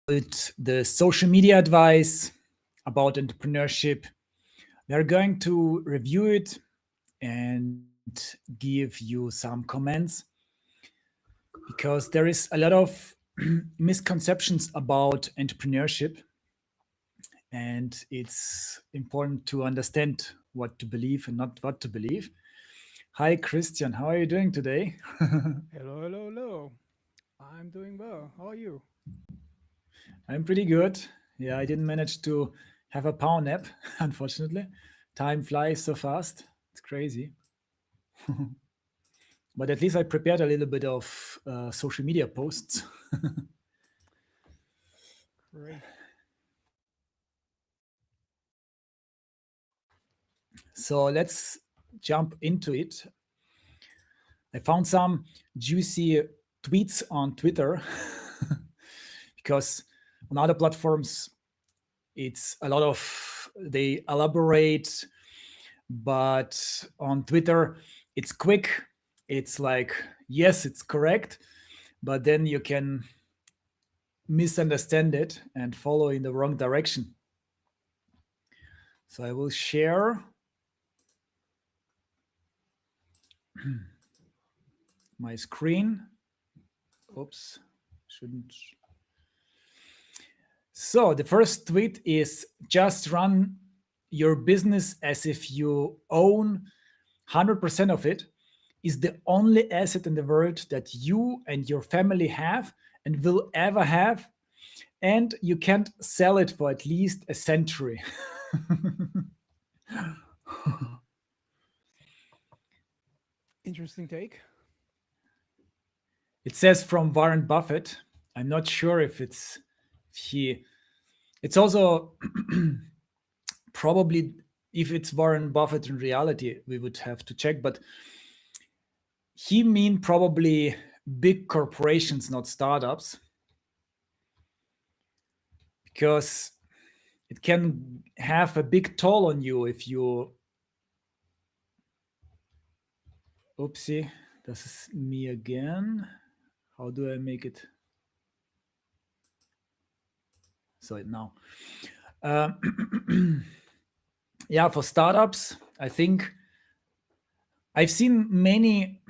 the social media advice about entrepreneurship. We are going to review it and give you some comments because there is a lot of misconceptions about entrepreneurship, and it's important to understand what to believe and not what to believe. Hi, Christian. How are you doing today? Hello, hello, hello. I'm doing well. How are you? I'm pretty good. Yeah, I didn't manage to have a power nap, unfortunately. Time flies so fast. It's crazy. But at least I prepared a little bit of social media posts. Great. So let's jump into it. I found some juicy tweets on Twitter because on other platforms it's a lot of they elaborate, but on Twitter it's quick. It's like, yes, it's correct, but then you can misunderstand it and follow in the wrong direction. So I will share my screen. Oops, shouldn't. So the first tweet is just run your business as if you own 100% of it is the only asset in the world that you and your family have and will ever have, and you can't sell it for at least a century. Interesting take. It says from Warren Buffett. I'm not sure if it's if he. It's also probably if it's Warren Buffett in reality, we would have to check. But he mean probably big corporations, not startups, because it can have a big toll on you if you. Oopsie, this is me again. How do I make it? So now, yeah, for startups, I think I've seen many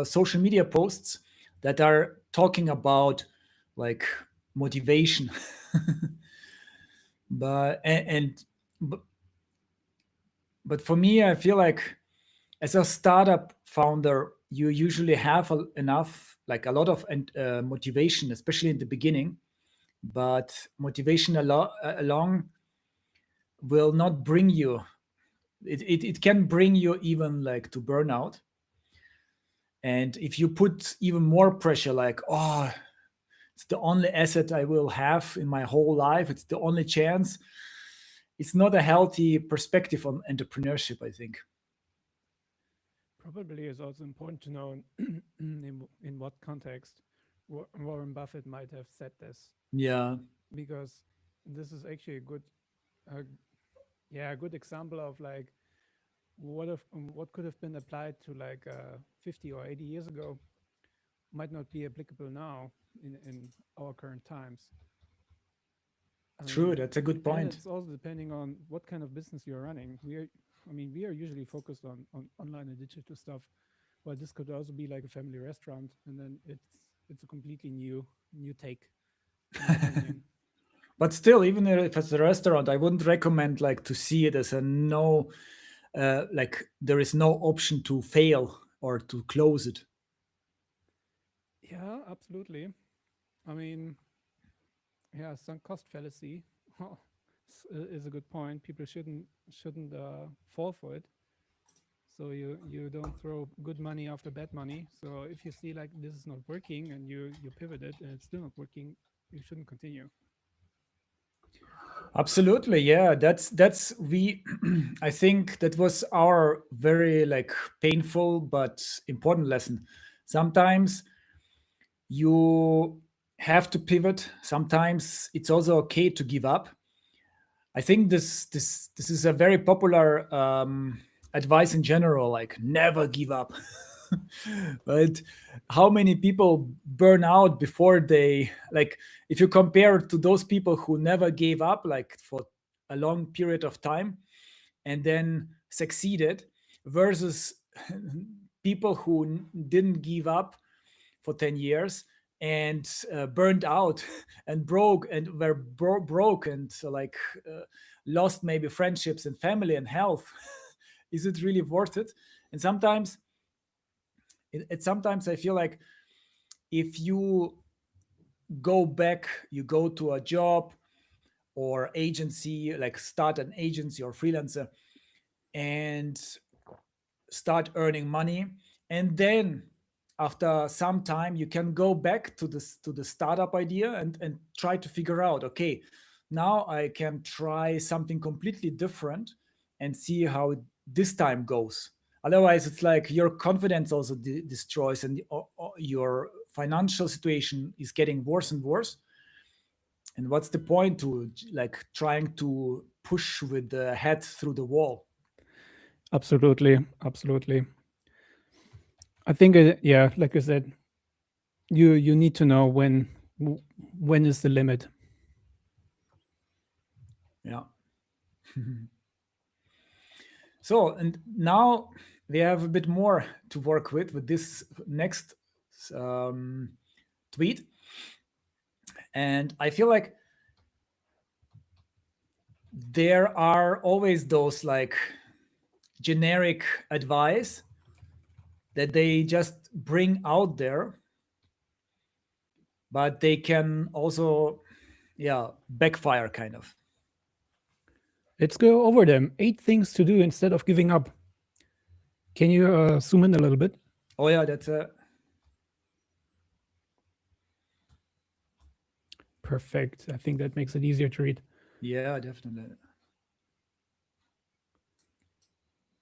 social media posts that are talking about like motivation, but but, but for me, I feel like as a startup founder, you usually have enough, like a lot of motivation, especially in the beginning. But motivation along will not bring you. It can bring you even like to burnout. And if you put even more pressure, like, oh, it's the only asset I will have in my whole life, it's the only chance, it's not a healthy perspective on entrepreneurship, I think. Probably is also important to know in what context Warren Buffett might have said this, Yeah, because this is actually a uh, yeah, a good example of like what could have been applied to like 50 or 80 years ago might not be applicable now in our current times. I true. mean, That's a good and point. it's also depending on what kind of business you're running. We are usually focused on online and digital stuff, but this could also be like a family restaurant, and then it's a completely new take, in my opinion. But still, even if it's a restaurant, I wouldn't recommend like to see it as a no, like there is no option to fail or to close it. Yeah, absolutely. I mean, yeah, sunk cost fallacy is a good point. People shouldn't fall for it. So you don't throw good money after bad money. So if you see like this is not working and you pivoted and it's still not working, you shouldn't continue. Absolutely, yeah. That's we. I think that was our very like painful but important lesson. Sometimes you have to pivot. Sometimes it's also okay to give up. I think this is a very popular advice in general. Like never give up. But how many people burn out before they, like, if you compare to those people who never gave up, like for a long period of time, and then succeeded, versus people who didn't give up for 10 years and burned out and broke and were broke and like uh, lost maybe friendships and family and health. Is it really worth it? And sometimes sometimes I feel like if you go back, you go to a job or agency, like start an agency or freelancer, and start earning money, and then after some time you can go back to this, to the startup idea, and try to figure out, okay, now I can try something completely different and see how this time goes. Otherwise it's like your confidence also destroys, and your financial situation is getting worse and worse. And what's the point to like trying to push with the head through the wall? Absolutely, absolutely. I think, yeah, like I said, you need to know when is the limit. Yeah. So, and now we have a bit more to work with this next um, tweet. And I feel like there are always those like generic advice that they just bring out there, but they can also, yeah, backfire kind of. Let's go over them. 8 things to do instead of giving up. Can you zoom in a little bit? Oh, yeah, that's a. Perfect. I think that makes it easier to read. Yeah, definitely.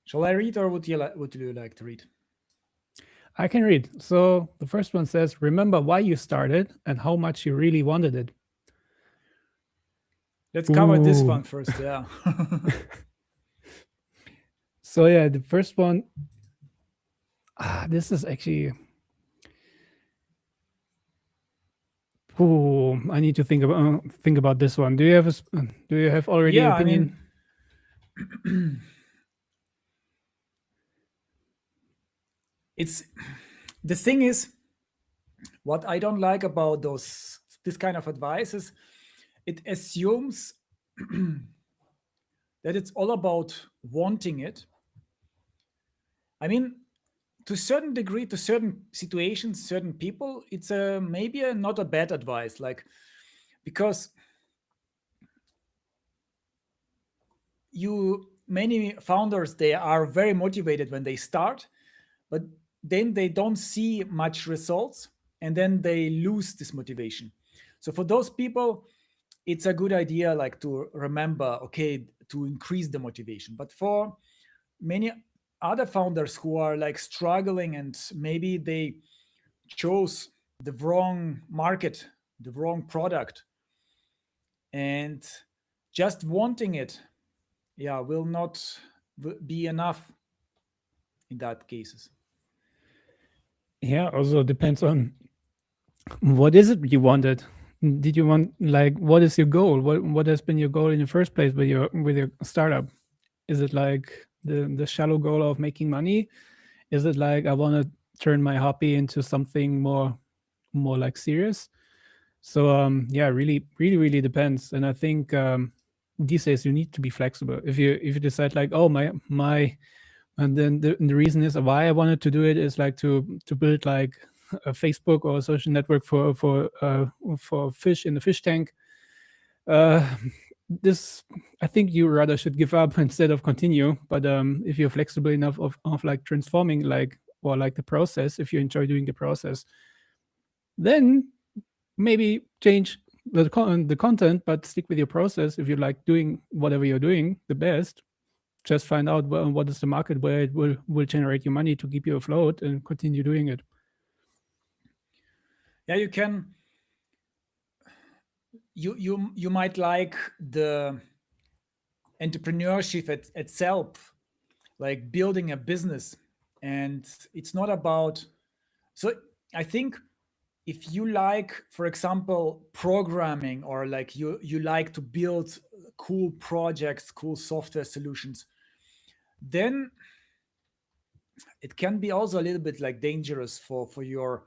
Shall I read, or would you like to read? I can read. So the first one says, remember why you started and how much you really wanted it. Let's cover this Ooh. one first. Yeah. So yeah, the first one, this is actually, ooh, I need to think about this one. Do you have already an Yeah, I opinion? mean, it's the thing is, what I don't like about those this kind of advice is it assumes that it's all about wanting it. I mean, to a certain degree, to certain situations, certain people, it's a maybe not a bad advice, like, because you many founders, they are very motivated when they start, but then they don't see much results, and then they lose this motivation. So for those people, it's a good idea like to remember, okay, to increase the motivation. But for many other founders who are like struggling, and maybe they chose the wrong market, the wrong product, and just wanting it, yeah, will not be enough in that cases. Yeah, also depends on what is it you wanted. Did you want, like, what is your goal? What has been your goal in the first place with your startup? Is it like the shallow goal of making money? Is it like I want to turn my hobby into something more like serious? So yeah, really depends. And I think these days you need to be flexible. If you decide like, oh, my and then the reason is why I wanted to do it is like to build like a Facebook or a social network for fish in the fish tank. Uh, this, I think you rather should give up instead of continue. But if you're flexible enough of like transforming like or like the process, if you enjoy doing the process, then maybe change the content, but stick with your process. If you like doing whatever you're doing the best, just find out what is the market where it will generate you money to keep you afloat and continue doing it. Yeah, you can, you might like the entrepreneurship itself, like building a business, And it's not about, so I think if you like, for example, programming, or like you like to build cool projects, cool software solutions, then it can be also a little bit like dangerous for your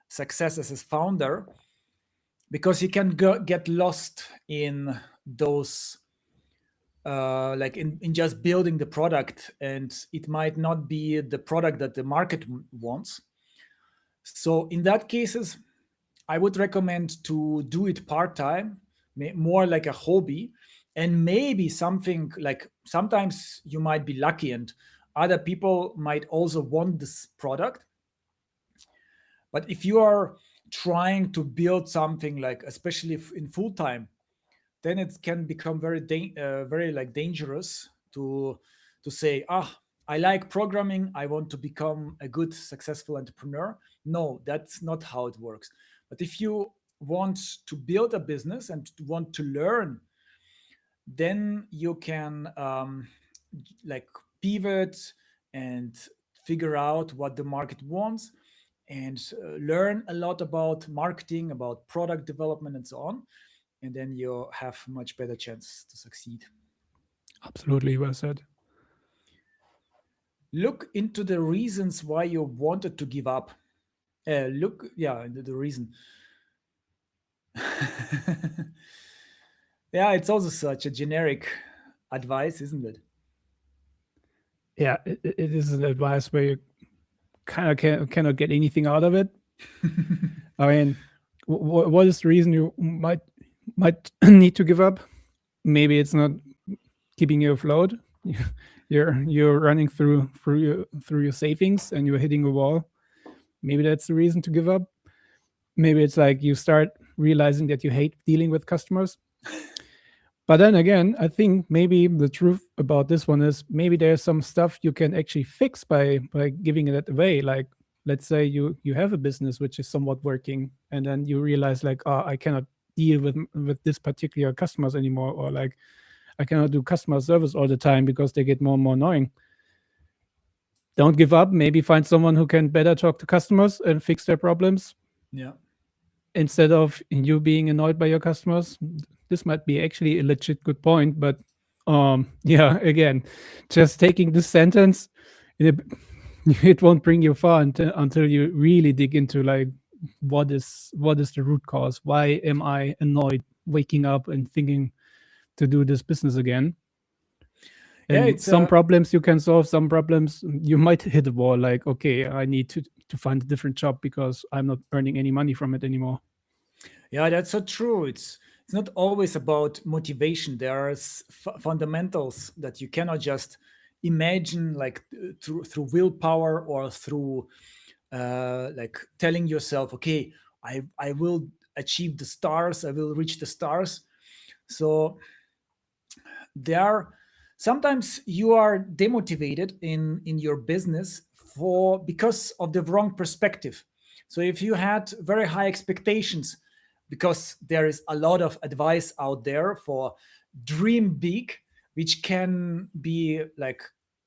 success as a founder, because you can get lost in those like in just building the product, and it might not be the product that the market wants. So in that cases, I would recommend to do it part time, more like a hobby, and maybe something like, sometimes you might be lucky and other people might also want this product. But if you are trying to build something like, especially in full time, then it can become very like dangerous to say, I like programming, I want to become a good successful entrepreneur. No, that's not how it works. But if you want to build a business and want to learn, then you can like pivot and figure out what the market wants, and learn a lot about marketing, about product development, and so on, and then you have much better chance to succeed. Absolutely well said. Look into the reasons why you wanted to give up. Look, yeah, the reason. Yeah, it's also such a generic advice, isn't it? Yeah, it is an advice where you kind of cannot get anything out of it. I mean, what is the reason you might need to give up? Maybe it's not keeping you afloat. You're running through your savings and you're hitting a wall. Maybe that's the reason to give up. Maybe it's like you start realizing that you hate dealing with customers. But then again, I think maybe the truth about this one is maybe there's some stuff you can actually fix by giving it away. Like, let's say you have a business which is somewhat working, and then you realize like, oh, I cannot deal with this particular customers anymore, or like I cannot do customer service all the time because they get more and more annoying. Don't give up. Maybe find someone who can better talk to customers and fix their problems Yeah. instead of you being annoyed by your customers. This might be actually a legit good point, but yeah, again, just taking this sentence, it, it won't bring you far until you really dig into like what is the root cause? Why am I annoyed waking up and thinking to do this business again? Yeah, And it's some problems you can solve, some problems you might hit a wall. Like, okay, I need to find a different job because I'm not earning any money from it anymore. yeah, that's so true. It's not always about motivation. There are fundamentals that you cannot just imagine, like through willpower, or through like telling yourself, okay, I will achieve the stars, I will reach the stars. So there are sometimes you are demotivated in your business for because of the wrong perspective. So if you had very high expectations, because there is a lot of advice out there for dream big, which can be like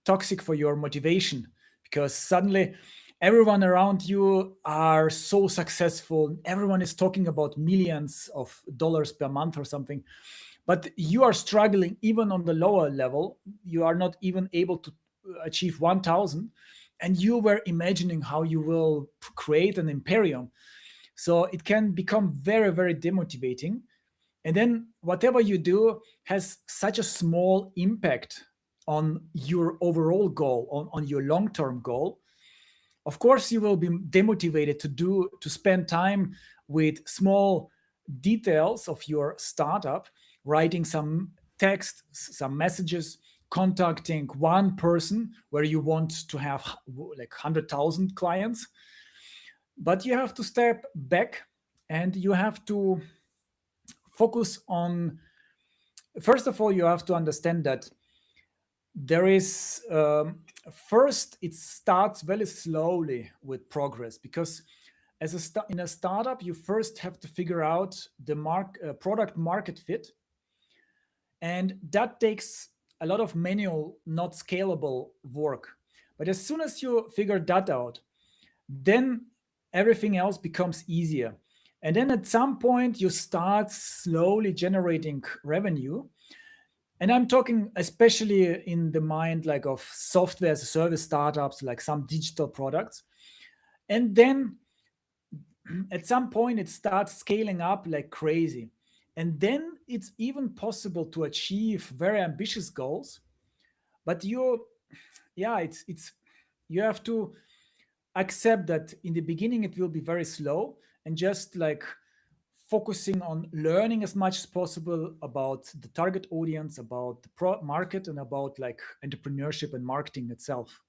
toxic for your motivation, because suddenly everyone around you are so successful, everyone is talking about millions of dollars per month or something, but you are struggling even on the lower level. You are not even able to achieve 1000, and you were imagining how you will create an imperium. So it can become very, very demotivating. And then whatever you do has such a small impact on your overall goal, on your long-term goal. Of course you will be demotivated to spend time with small details of your startup, writing some text, some messages, contacting one person where you want to have like 100,000 clients. But you have to step back, and you have to focus on, first of all, you have to understand that there is first it starts very slowly with progress, because in a startup you first have to figure out the product market fit, and that takes a lot of manual, not scalable work. But as soon as you figure that out, then everything else becomes easier. And then at some point, you start slowly generating revenue. And I'm talking especially in the mind like of software as a service startups, like some digital products. And then at some point, it starts scaling up like crazy. And then it's even possible to achieve very ambitious goals. But yeah, it's you have to accept that in the beginning it will be very slow, and just like focusing on learning as much as possible about the target audience, about the market, and about like entrepreneurship and marketing itself.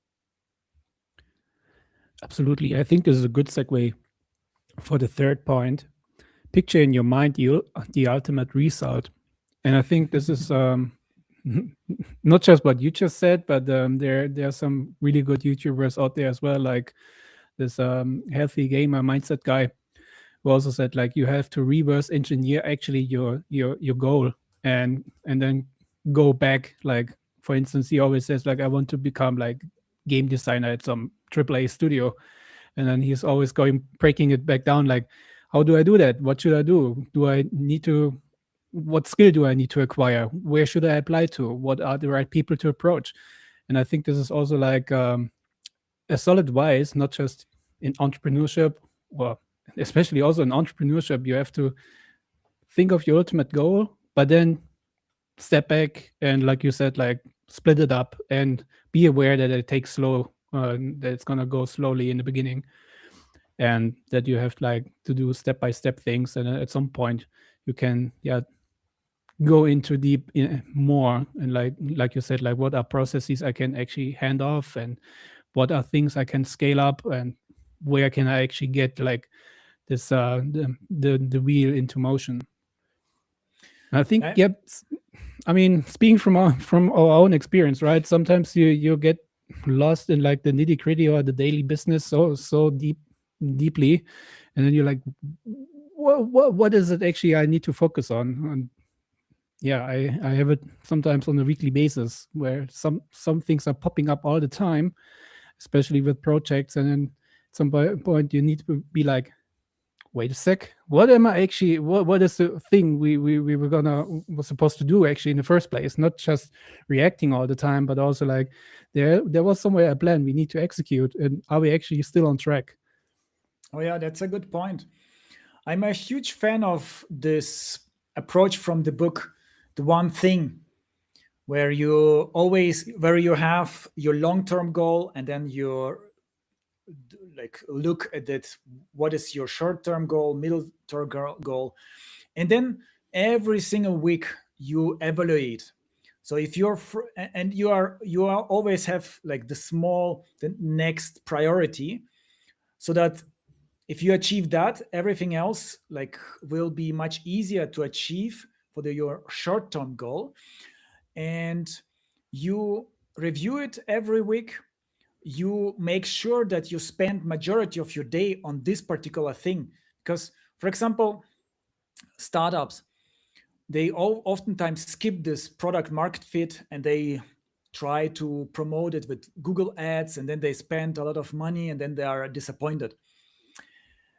Absolutely. I think this is a good segue for the third point. Picture in your mind the ultimate result. And I think this is not just what you just said, but there are some really good YouTubers out there as well, like this healthy gamer mindset guy who also said like you have to reverse engineer actually your goal and then go back. Like for instance, he always says like I want to become like game designer at some AAA studio, and then he's always going breaking it back down like how do I do that, what should I do I need to, what skill do I need to acquire, where should I apply to, what are the right people to approach. And I think this is also like a solid advice, not just in entrepreneurship, or especially also in entrepreneurship. You have to think of your ultimate goal, but then step back and, like you said, like split it up and be aware that it takes slow, that it's gonna go slowly in the beginning, and that you have like to do step by step things, and at some point you can, yeah, go into deep more, and like you said, like what are processes I can actually hand off, and what are things I can scale up, and where can I actually get like this the wheel into motion. I think, I, yep. I mean, speaking from our own experience, right? Sometimes you get lost in like the nitty gritty or the daily business so deeply, and then you're like, what is it actually I need to focus on? And yeah, I have it sometimes on a weekly basis where some things are popping up all the time, especially with projects, and then at some point you need to be like, wait a sec, what am I actually, what is the thing we were gonna was supposed to do actually in the first place, not just reacting all the time, but also like there was somewhere a plan we need to execute, and are we actually still on track? oh yeah, that's a good point. I'm a huge fan of this approach from the book, The One Thing, where you have your long-term goal, and then you like look at it, what is your short-term goal, middle-term goal, and then every single week you evaluate. So if and you are always have like the next priority, so that if you achieve that, everything else like will be much easier to achieve for your short-term goal. And you review it every week. You make sure that you spend majority of your day on this particular thing, because for example, startups, they all oftentimes skip this product market fit, and they try to promote it with Google ads, and then they spend a lot of money, and then they are disappointed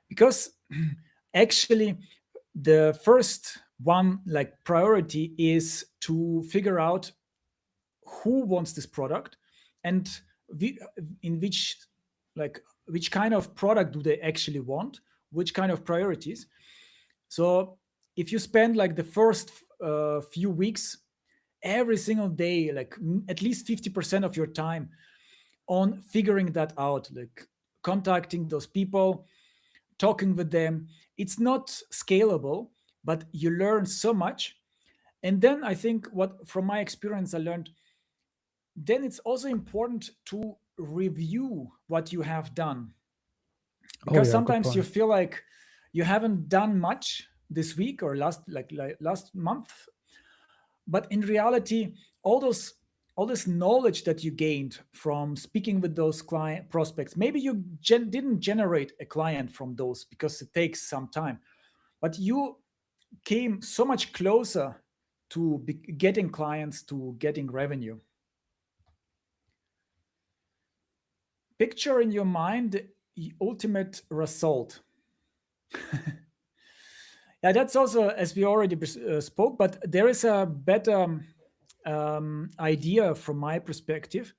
because actually the first one like priority is to figure out who wants this product, and in which kind of product do they actually want, which kind of priorities. So if you spend like the first few weeks every single day, like at least 50% of your time on figuring that out, like contacting those people, talking with them, it's not scalable, but you learn so much. And then I think what from my experience I learned, then it's also important to review what you have done, Oh because yeah, good sometimes you point. feel like you haven't done much this week or like last month, but in reality all this knowledge that you gained from speaking with those client prospects, maybe you didn't generate a client from those because it takes some time, but you came so much closer to getting clients, to getting revenue. picture in your mind the ultimate result. Yeah, that's also, as we already spoke, but there is a better idea from my perspective.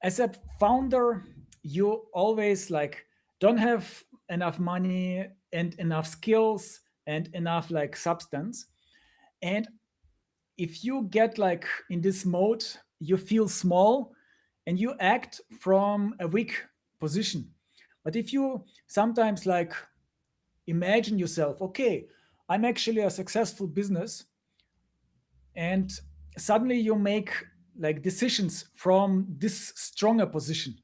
As a founder, you always like don't have enough money and enough skills and enough like substance. And if you get like in this mode, you feel small and you act from a weak position. But if you sometimes like imagine yourself, okay, I'm actually a successful business, and suddenly you make like decisions from this stronger position.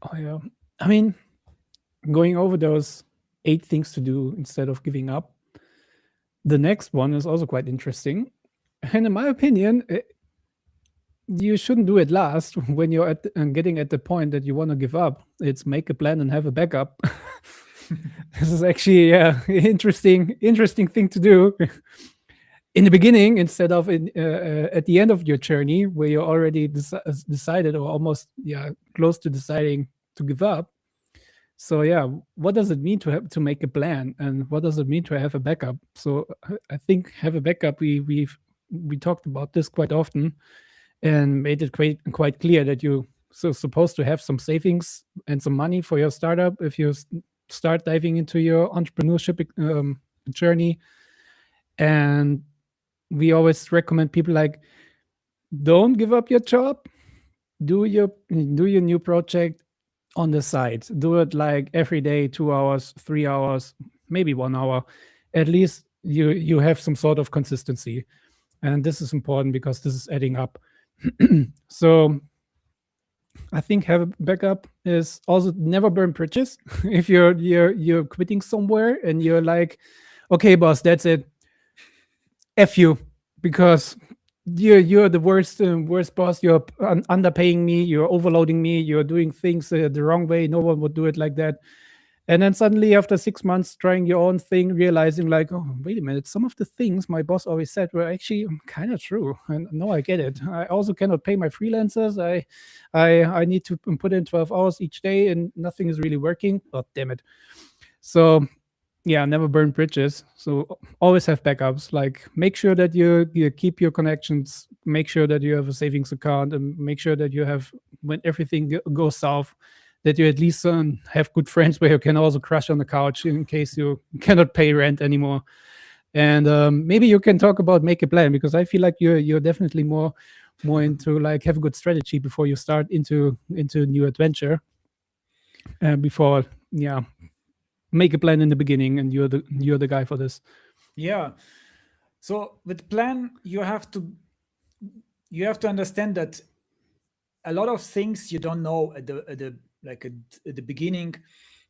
Oh yeah. I mean, going over those 8 things to do instead of giving up. The next one is also quite interesting. And in my opinion, you shouldn't do it last when you're getting at the point that you want to give up. It's make a plan and have a backup. This is actually interesting thing to do in the beginning instead of at the end of your journey where you're already decided or almost close to deciding to give up. So yeah, what does it mean to have to make a plan, and what does it mean to have a backup? So I think have a backup. We talked about this quite often and made it quite clear that you so supposed to have some savings and some money for your startup if you start diving into your entrepreneurship journey. And we always recommend people like, don't give up your job, do your new project on the side, do it like every day, 2 hours, 3 hours, maybe 1 hour. At least you have some sort of consistency, and this is important because this is adding up. So I think have a backup is also never burn bridges. If you're quitting somewhere and you're like, okay boss, that's it, F you, because you're the worst boss. You're underpaying me. You're overloading me. You're doing things the wrong way. No one would do it like that. And then suddenly, after 6 months trying your own thing, realizing like, oh wait a minute, some of the things my boss always said were actually kind of true. And no, I get it. I also cannot pay my freelancers. I need to put in 12 hours each day, and nothing is really working. Oh damn it. So yeah, never burn bridges. So always have backups. Like make sure that you keep your connections, make sure that you have a savings account, and make sure that you have, when everything goes south, that you at least have good friends where you can also crash on the couch in case you cannot pay rent anymore. And maybe you can talk about make a plan, because I feel like you're definitely more into like have a good strategy before you start into new adventure. Before make a plan in the beginning, and you're the guy for this. Yeah. So with plan, you have to understand that a lot of things you don't know at the beginning,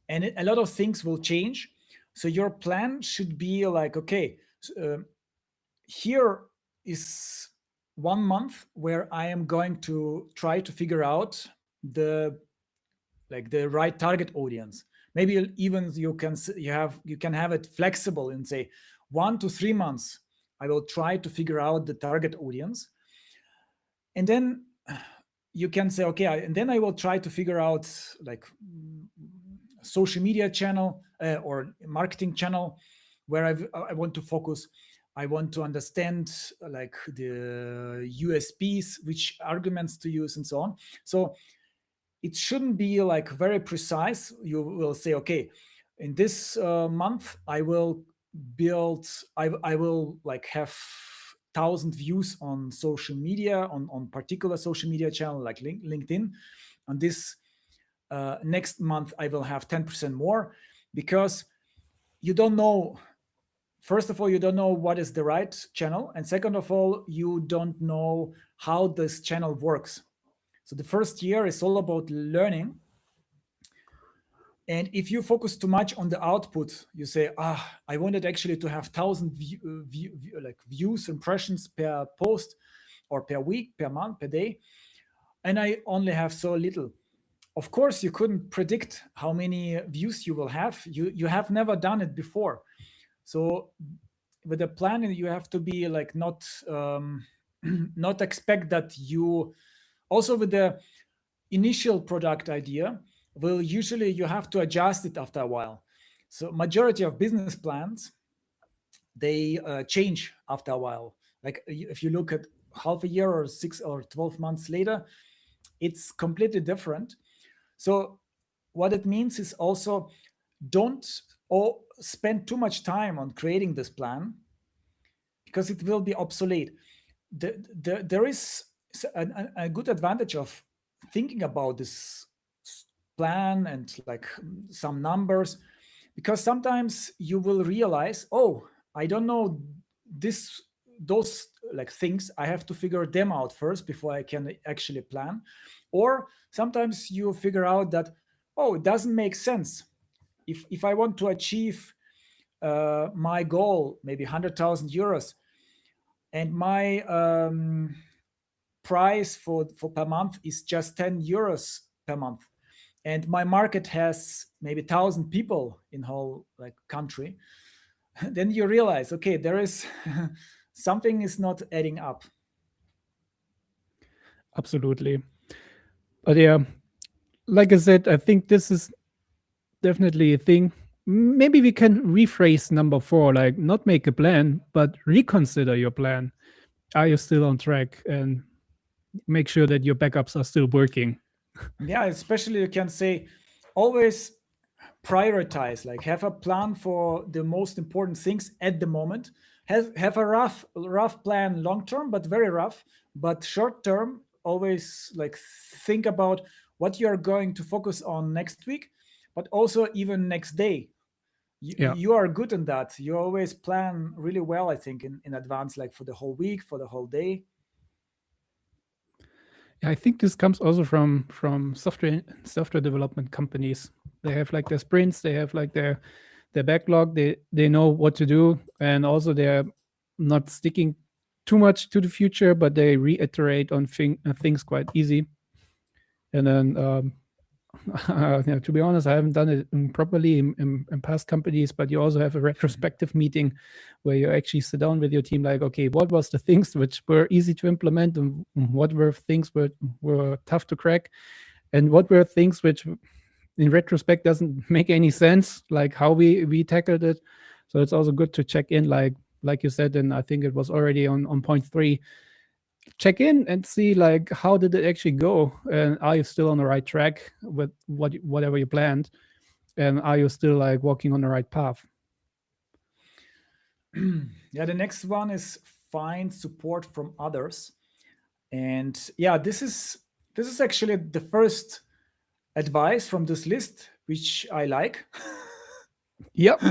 and a lot of things will change. So your plan should be like, okay, here is 1 month where I am going to try to figure out the the right target audience. Maybe even you can have it flexible and say 1 to 3 months I will try to figure out the target audience. And then you can say, okay, and then I will try to figure out like social media channel or marketing channel where I want to focus. I want to understand like the USPs, which arguments to use, and so on. So it shouldn't be like very precise. You will say, okay, in this month I will build. I will like have 1,000 views on social media on particular social media channel like LinkedIn. On this next month I will have 10% more, because you don't know. First of all, you don't know what is the right channel, and second of all, you don't know how this channel works. So the first year is all about learning. And if you focus too much on the output, you say, I wanted actually to have 1,000 views, impressions per post, or per week, per month, per day, and I only have so little. Of course, you couldn't predict how many views you will have. You have never done it before. So with a plan, you have to be like not not expect that you also with the initial product idea will usually you have to adjust it after a while. So majority of business plans they change after a while. Like if you look at half a year or 6 or 12 months later, it's completely different. So what it means is also don't spend too much time on creating this plan because it will be obsolete. There is a good advantage of thinking about this plan and like some numbers because sometimes you will realize, oh, I don't know this those like things, I have to figure them out first before I can actually plan. Or sometimes you figure out that, oh, it doesn't make sense. If I want to achieve my goal, maybe 100,000 euros, and my price for per month is just 10 euros per month, and my market has maybe 1,000 people in whole like country, then you realize, okay, there is something is not adding up. Absolutely. But yeah, like I said, I think this is definitely a thing. Maybe we can rephrase number 4, like not make a plan, but reconsider your plan. Are you still on track? And make sure that your backups are still working. Yeah, especially you can say always prioritize, like have a plan for the most important things at the moment. Have a rough plan long term, but very rough. But short term, always like think about what you are going to focus on next week, but also even next day. Yeah. You are good in that. You always plan really well, I think, in advance, like for the whole week, for the whole day. Yeah, I think this comes also from software development companies. They have like their sprints, they have like their backlog, they know what to do, and also they're not sticking too much to the future, but they reiterate on things quite easy. And then yeah, to be honest, I haven't done it properly in past companies, but you also have a retrospective meeting where you actually sit down with your team, like, okay, what was the things which were easy to implement, and what were things were tough to crack, and what were things which, in retrospect, doesn't make any sense, like how we tackled it. So it's also good to check in, like you said, and I think it was already on point 3, check in and see like how did it actually go, and are you still on the right track with whatever you planned, and are you still like walking on the right path. Yeah, the next one is find support from others. And yeah, this is actually the first advice from this list which I like. Yep.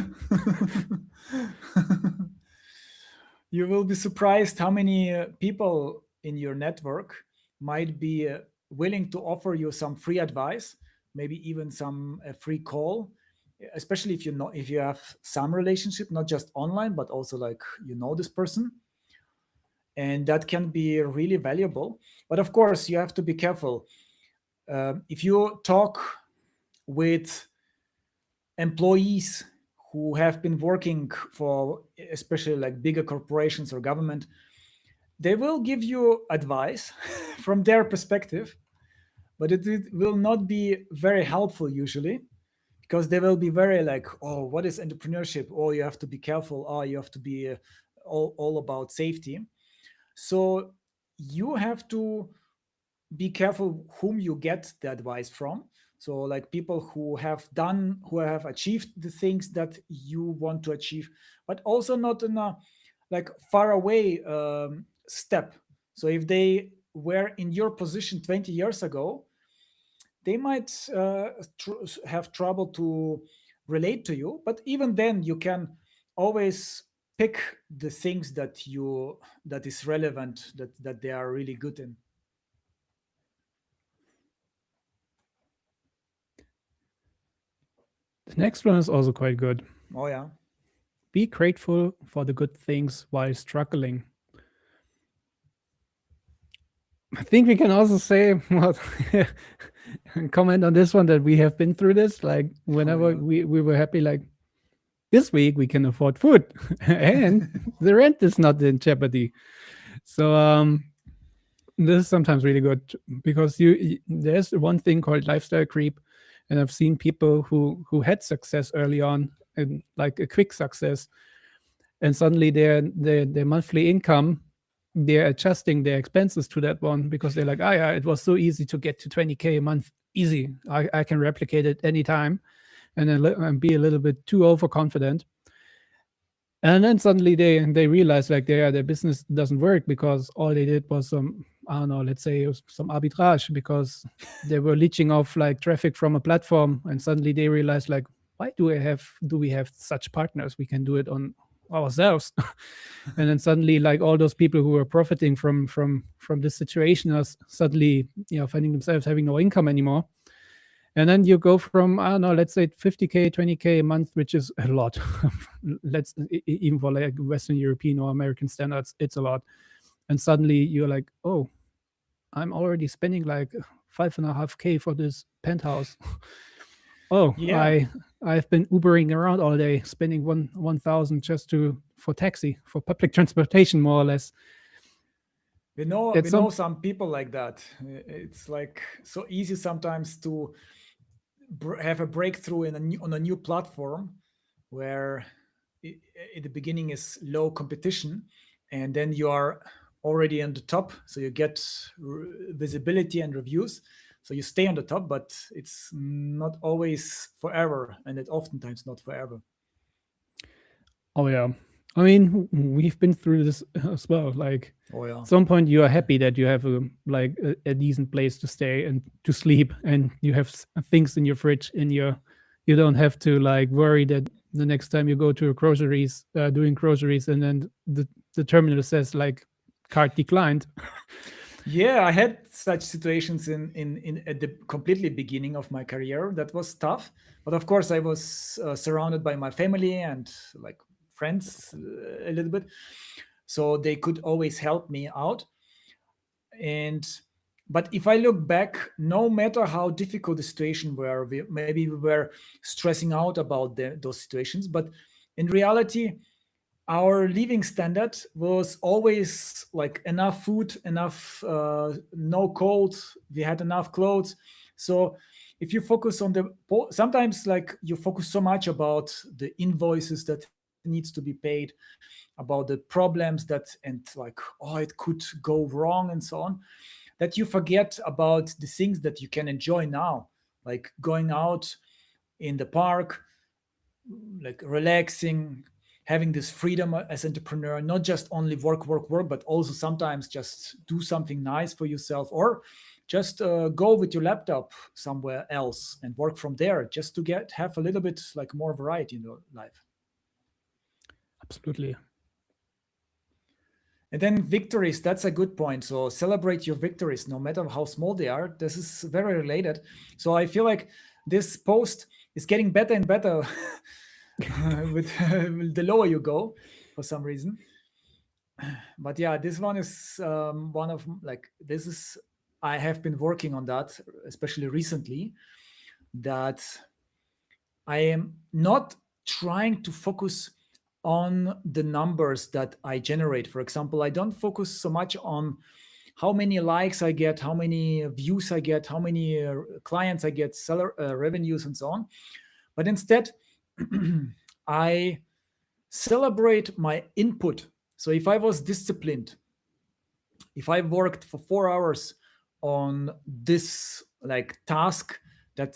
You will be surprised how many people in your network might be willing to offer you some free advice, maybe even some free call, especially if you know if you have some relationship, not just online, but also like you know this person, and that can be really valuable. But of course, you have to be careful. If you talk with employees who have been working for especially like bigger corporations or government, they will give you advice from their perspective, but it will not be very helpful usually because they will be very like, oh, what is entrepreneurship? Oh, you have to be careful. Oh, you have to be all about safety. So you have to be careful whom you get the advice from. So like people who have achieved the things that you want to achieve, but also not in a like far away step. So if they were in your position 20 years ago, they might have trouble to relate to you. But even then, you can always pick the things that is relevant, that they are really good in. The next one is also quite good. Oh yeah. Be grateful for the good things while struggling. I think we can also say, well, comment on this one, that we have been through this. Like whenever Yeah. we were happy, like this week we can afford food and the rent is not in jeopardy. So this is sometimes really good because there's one thing called lifestyle creep, and I've seen people who had success early on and like a quick success, and suddenly their monthly income, they're adjusting their expenses to that one because they're like, ah, yeah, it was so easy to get to 20K a month, easy. I can replicate it anytime, and then and be a little bit too overconfident. And then suddenly they realize like their business doesn't work because all they did was some, I don't know, let's say it was some arbitrage because they were leeching off like traffic from a platform, and suddenly they realize like, why do we have such partners? We can do it on ourselves. And then suddenly like all those people who were profiting from this situation are suddenly, finding themselves having no income anymore. And then you go from, I don't know, let's say 50K, 20K a month, which is a lot. Let's even for like Western European or American standards, it's a lot. And suddenly you're like, oh, I'm already spending like 5.5K for this penthouse. Oh, Yeah, I've been Ubering around all day, spending 1,000 just for taxi, for public transportation, more or less. we It's know some some people like that. It's like so easy sometimes to have a breakthrough on a new platform where i- in the beginning is low competition, and then you are already on the top, so you get visibility and reviews, so you stay on the top, but it's not always forever, and it oftentimes not forever. Oh yeah. I mean, we've been through this as well. Like Oh yeah. at some point you are happy that you have a decent place to stay and to sleep, and you have things in your fridge, and you don't have to like worry that the next time you go to a groceries doing groceries, and then the terminal says like card declined. Yeah, I had such situations in at the completely beginning of my career. That was tough, but of course I was surrounded by my family and like friends a little bit, so they could always help me out. And but if I look back, no matter how difficult the situation were, maybe we were stressing out about those situations, but in reality our living standard was always like enough food, enough no cold, we had enough clothes. So if you focus on sometimes like you focus so much about the invoices that needs to be paid, about the problems that and like, oh, it could go wrong and so on, that you forget about the things that you can enjoy now, like going out in the park, like relaxing, having this freedom as entrepreneur, not just only work, work, work, but also sometimes just do something nice for yourself, or just go with your laptop somewhere else and work from there, just to get have a little bit like more variety in your life. Absolutely. And then victories, that's a good point. So celebrate your victories, no matter how small they are. This is very related. So I feel like this post is getting better and better with the lower you go for some reason. But yeah, this one is one of like this is I have been working on that, especially recently. That I am not trying to focus on the numbers that I generate. For example, I don't focus so much on how many likes I get, how many views I get, how many clients I get, seller revenues, and so on. But instead, I celebrate my input. So if I was disciplined, if I worked for 4 hours on this like task that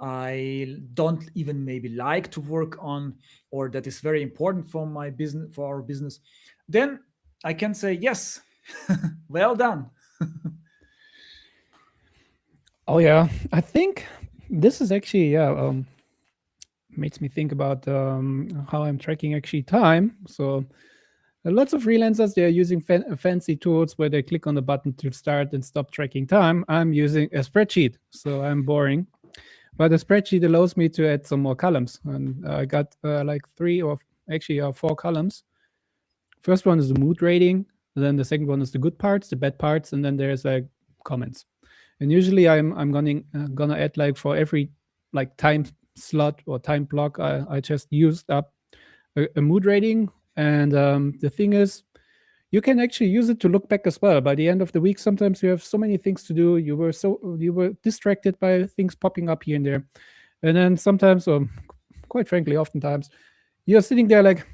I don't even maybe like to work on, or that is very important for my business, for our business, then I can say yes, well done. Oh yeah. I think this is actually, yeah, makes me think about how I'm tracking actually time. So lots of freelancers, they are using fancy tools where they click on the button to start and stop tracking time. I'm using a spreadsheet, so I'm boring. But a spreadsheet allows me to add some more columns, and I got like three or actually four columns. First one is the mood rating, then the second one is the good parts, the bad parts, and then there's like comments. And usually I'm gonna add like for every like time slot or time block I just used up a mood rating. And the thing is, you can actually use it to look back as well. By the end of the week, sometimes you have so many things to do. You were distracted by things popping up here and there, and then sometimes, or quite frankly, oftentimes, you're sitting there like,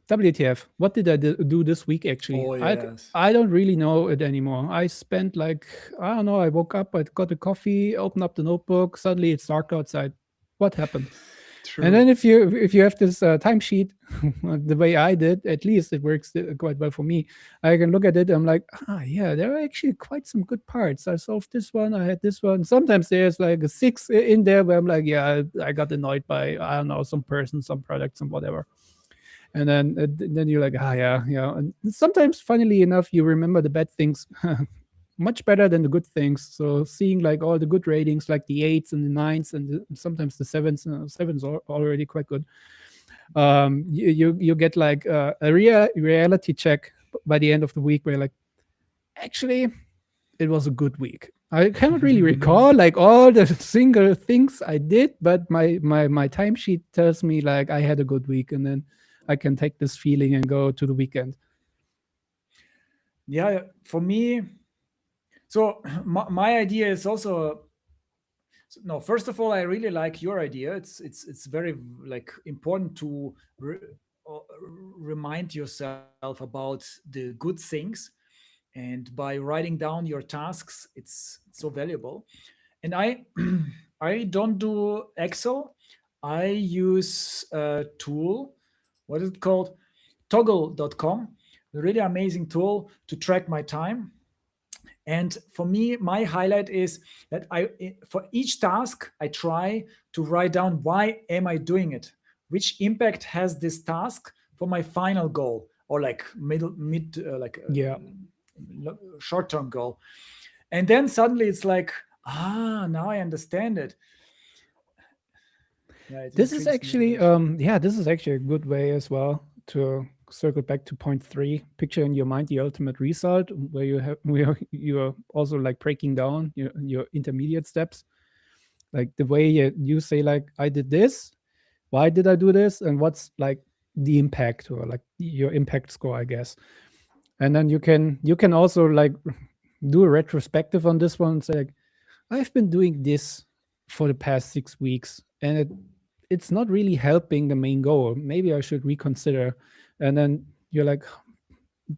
WTF? What did I do this week? Actually, Oh yes. I don't really know it anymore. I spent like, I don't know. I woke up, I got a coffee, opened up the notebook. Suddenly it's dark outside. What happened? And True. then if you have this timesheet, the way I did, at least it works quite well for me. I can look at it. I'm like, yeah, there are actually quite some good parts. I solved this one. I had this one. Sometimes there's like a six in there where I'm like, yeah, I got annoyed by, I don't know, some person, some product, some whatever. And then you're like, yeah, yeah. And sometimes, funnily enough, you remember the bad things much better than the good things. So seeing like all the good ratings, like the eights and the nines, and sometimes the sevens. Sevens are already quite good. You get like a reality check by the end of the week, where you're like, actually, it was a good week. I cannot really recall like all the single things I did, but my timesheet tells me like I had a good week, and then I can take this feeling and go to the weekend. Yeah, for me, so my idea is also, no, first of all, I really like your idea. It's very like important to uh, remind yourself about the good things, and by writing down your tasks, it's so valuable. And I I don't do Excel. I use a tool. What is it called? Toggle.com. A really amazing tool to track my time. And for me, my highlight is that for each task, I try to write down why am I doing it? Which impact has this task for my final goal, or like Yeah. short-term goal? And then suddenly it's like, now I understand it. Yeah, it This is increased actually, motivation. yeah, this is actually a good way as well to circle back to point three. Picture in your mind the ultimate result, where you're also like breaking down your intermediate steps, like the way you say like I did this, why did I do this, and what's like the impact, or like your impact score, I guess. And then you can also like do a retrospective on this one and say like, I've been doing this for the past 6 weeks, and it's not really helping the main goal. Maybe I should reconsider. And then you're like,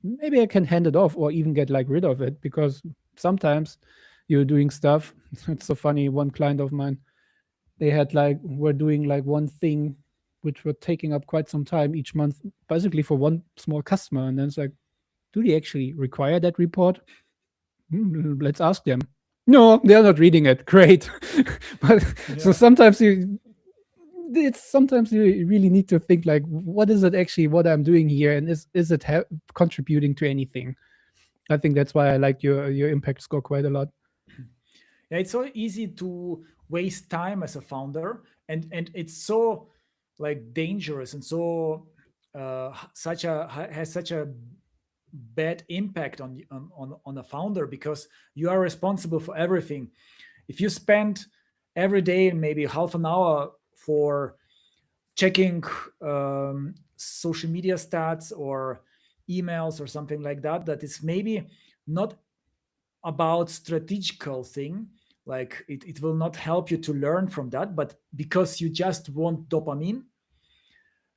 maybe I can hand it off or even get like rid of it, because sometimes you're doing stuff. It's so funny. One client of mine, they had like were doing like one thing which were taking up quite some time each month, basically for one small customer. And then it's like, do they actually require that report? Let's ask them. No, they're not reading it. Great. But so Yeah. sometimes you really need to think like, what is it actually what I'm doing here, and is it contributing to anything? I think that's why I like your impact score quite a lot. Yeah, it's so easy to waste time as a founder, and it's so like dangerous, and so has such a bad impact on a founder, because you are responsible for everything. If you spend every day maybe half an hour for checking social media stats or emails or something like that, that is maybe not about strategical thing, like it will not help you to learn from that, but because you just want dopamine,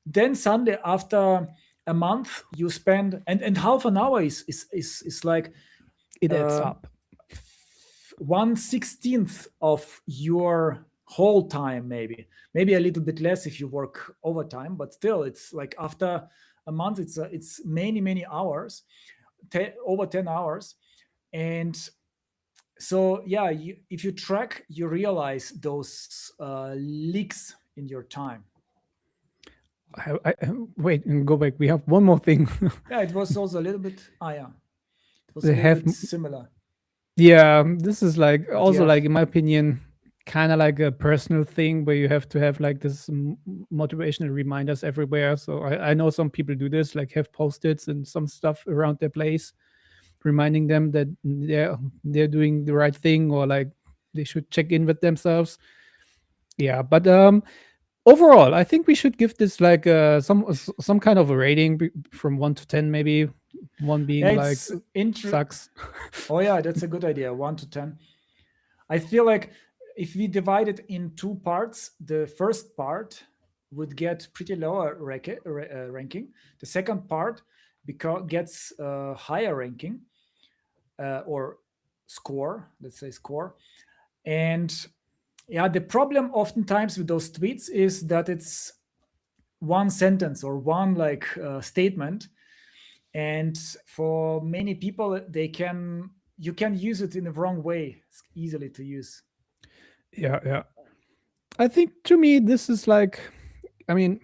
then suddenly after a month you spend, and half an hour is like It adds uh, up. 1/16 of your whole time, maybe a little bit less if you work overtime, but still it's like after a month it's many hours, over 10 hours. And so yeah, if you track, you realize those leaks in your time. Wait and go back. We have one more thing. Yeah, it was also a little bit, yeah, it was a They little have, bit similar. yeah, this is like But you also like have, in my opinion kind of like a personal thing, where you have to have like this motivational reminders everywhere. So I know some people do this, like have post-its and some stuff around their place, reminding them that they're doing the right thing, or like they should check in with themselves. Yeah, but overall, I think we should give this like some kind of a rating from 1 to 10, maybe. One Yeah, being like it's inter. sucks. Oh yeah, that's a good idea. 1 to 10. I feel like if we divide it in two parts, the first part would get pretty lower ranking. The second part gets higher ranking or score, let's say score. And yeah, the problem oftentimes with those tweets is that it's one sentence or one like statement, and for many people they can you can use it in the wrong way. It's easily to use. Yeah, yeah. I think to me this is like, I mean,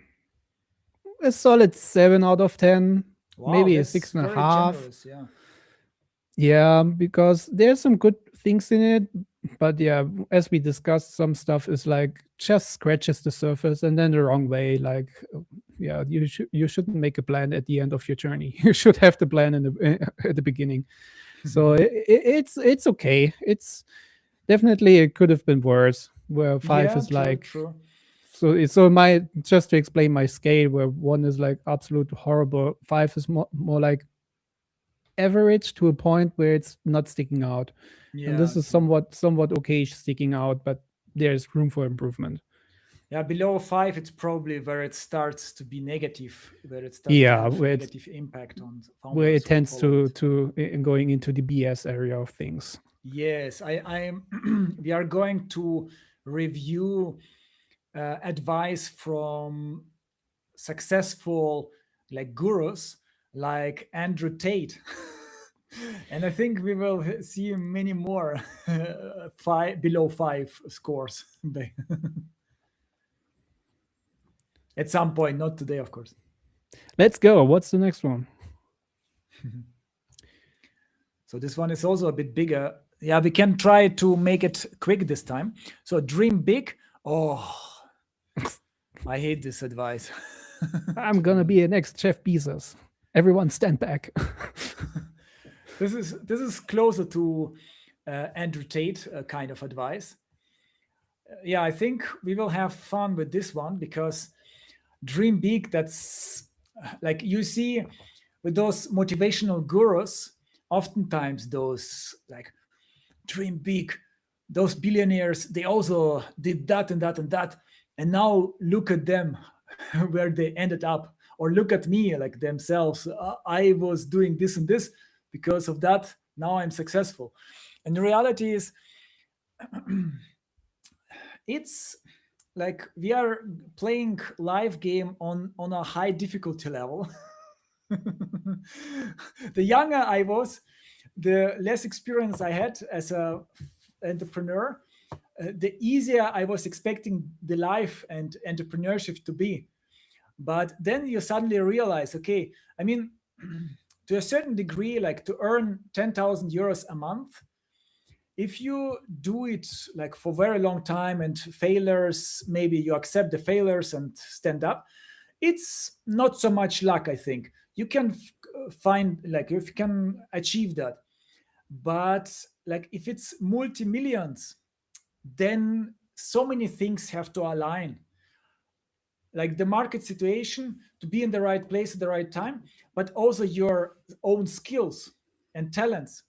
a solid 7 out of 10, Wow, maybe a that's six and a very half. generous. Yeah. Yeah, because there's some good things in it, but yeah, as we discussed, some stuff is like just scratches the surface and then the wrong way. Like, yeah, you shouldn't make a plan at the end of your journey. You should have the plan in the at the beginning. So it's okay. It's definitely, it could have been worse. Where five Yeah, is true, like, true. so my, just to explain my scale, where one is like absolute horrible, five is more like average to a point where it's not sticking out, and Yeah, this I is see. somewhat okay sticking out, but there's room for improvement. Yeah, below 5 it's probably where it starts to be negative, where it starts to Yeah, have negative impact on where it founders who tends follow it. in going into the BS area of things. Yes, I'm we are going to review advice from successful like gurus like Andrew Tate. And I think we will see many more five below 5 scores at some point, not today, of course. Let's go. What's the next one? So this one is also a bit bigger. Yeah, we can try to make it quick this time. So dream big. Oh, I hate this advice. I'm To be gonna honest. be a next Jeff Bezos. Everyone stand back. This is closer to Andrew Tate kind of advice. Yeah, I think we will have fun with this one because dream big. That's like you see with those motivational gurus. Oftentimes, those like dream big. Those billionaires, they also did that and that and that. And now look at them where they ended up. Or look at me like themselves. I was doing this and this because of that. Now I'm successful. And the reality is, it's like we are playing live game on a high difficulty level. The younger I was, the less experience I had as a entrepreneur, the easier I was expecting the life and entrepreneurship to be. But then you suddenly realize, okay, I mean, to a certain degree, like to earn 10,000 euros a month, if you do it like for very long time and failures, maybe you accept the failures and stand up, it's not so much luck. I think you can find like if you can achieve that, but like if it's multi-millions, then so many things have to align, like the market situation to be in the right place at the right time, but also your own skills and talents.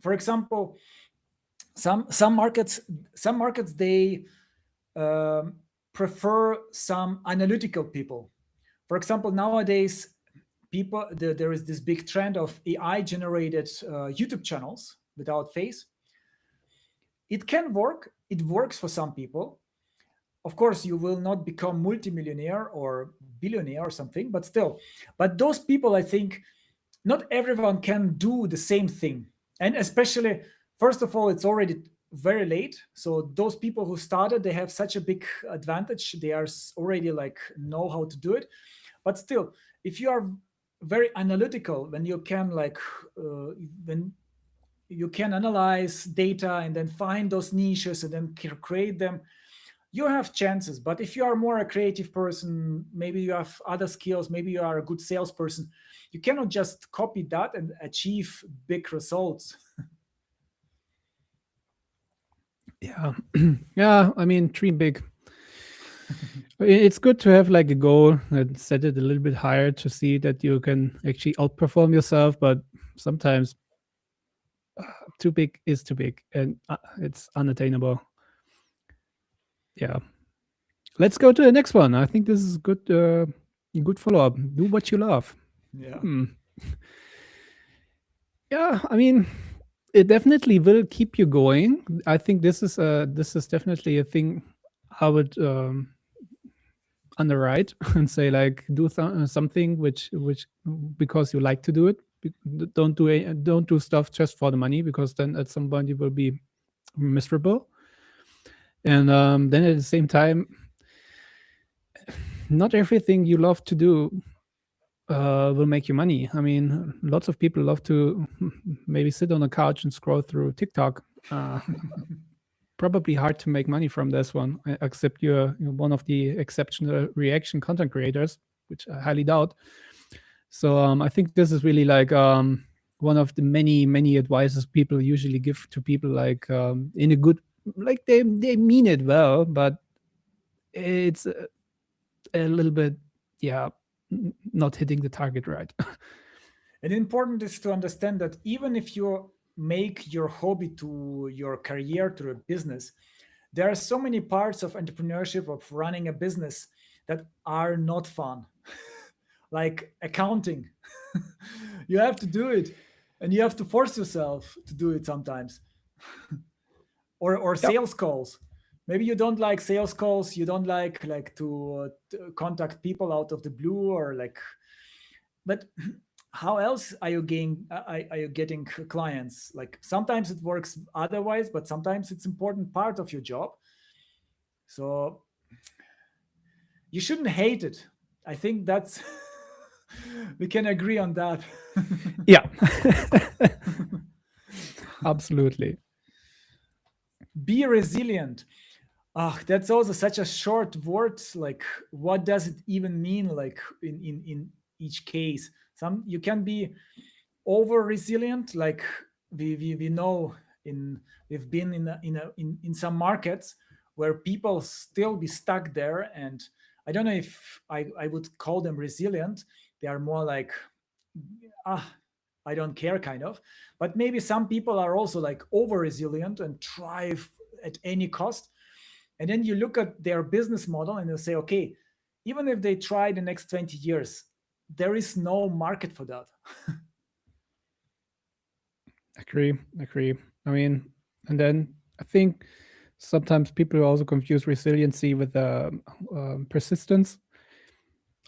For example, some markets, they um, prefer some analytical people. For example, nowadays there is this big trend of AI generated YouTube channels without face. It can work, it works for some people. Of course you will not become multimillionaire or billionaire or something, but still. But those people, I think, not everyone can do the same thing. And especially, first of all, it's already very late. So those people who started, they have such a big advantage. They are already like know how to do it. But still, if you are very analytical, when you can like when you can analyze data and then find those niches and then create them, you have chances. But if you are more a creative person, maybe you have other skills, maybe you are a good salesperson, you cannot just copy that and achieve big results. Yeah. Yeah, I mean, dream big. It's good to have like a goal and set it a little bit higher to see that you can actually outperform yourself. But sometimes too big is too big and it's unattainable. Yeah. Let's go to the next one. I think this is good. Good follow up. Do what you love. Yeah. Hmm. Yeah, I mean, it definitely will keep you going. I think this is definitely a thing I would underwrite and say like do something which because you like to do it. Don't do stuff just for the money because then at some point you will be miserable. And then at the same time, not everything you love to do will make you money. I mean, lots of people love to maybe sit on a couch and scroll through TikTok. Uh, Probably hard to make money from this one, except you're one of the exceptional reaction content creators, which I highly doubt. So I think this is really like one of the many advices people usually give to people, like in a good, like they mean it well, but it's a little bit, yeah, not hitting the target right. And important is to understand that even if you make your hobby to your career to a business, there are so many parts of entrepreneurship, of running a business, that are not fun. Like accounting. You have to do it, and you have to force yourself to do it sometimes. Or Yep. sales calls. Maybe you don't like sales calls, you don't like to contact people out of the blue, or like, but how else are you getting clients? Like sometimes it works otherwise, but sometimes it's important part of your job. So you shouldn't hate it. I think that's we can agree on that. Yeah. Absolutely. Be resilient. Ah, that's also such a short word. Like, what does it even mean? Like in each case, some you can be over resilient. Like we know in we've been in some markets where people still be stuck there, and I don't know if I would call them resilient. They are more like, ah, I don't care kind of. But maybe some people are also like over resilient and thrive at any cost. And then you look at their business model and you say, okay, even if they try the next 20 years, there is no market for that. Agree. Agree. I mean, and then I think sometimes people also confuse resiliency with persistence.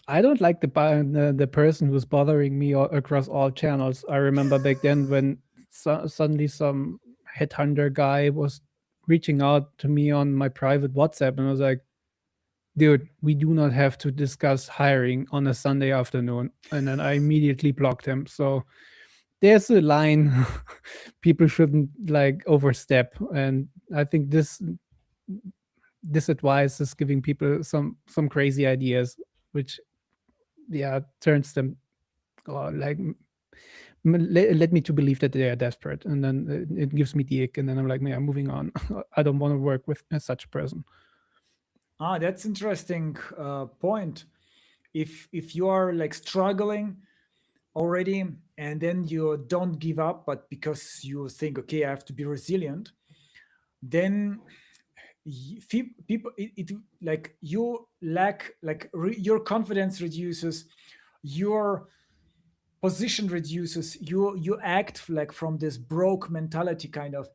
I don't like the person who's bothering me across all channels. I remember back then when suddenly some headhunter guy was reaching out to me on my private WhatsApp, and I was like, "Dude, we do not have to discuss hiring on a Sunday afternoon." And then I immediately blocked him. So there's a line people shouldn't like overstep, and I think this advice is giving people some crazy ideas, which yeah turns them like let me to believe that they are desperate, and then it gives me the ick, and then I'm like, yeah, moving on. I don't want to work with such a person. Ah, that's interesting point. If you are like struggling already, and then you don't give up, but because you think, okay, I have to be resilient, then people it like you lack like your confidence reduces, your position reduces, you act like from this broke mentality kind of,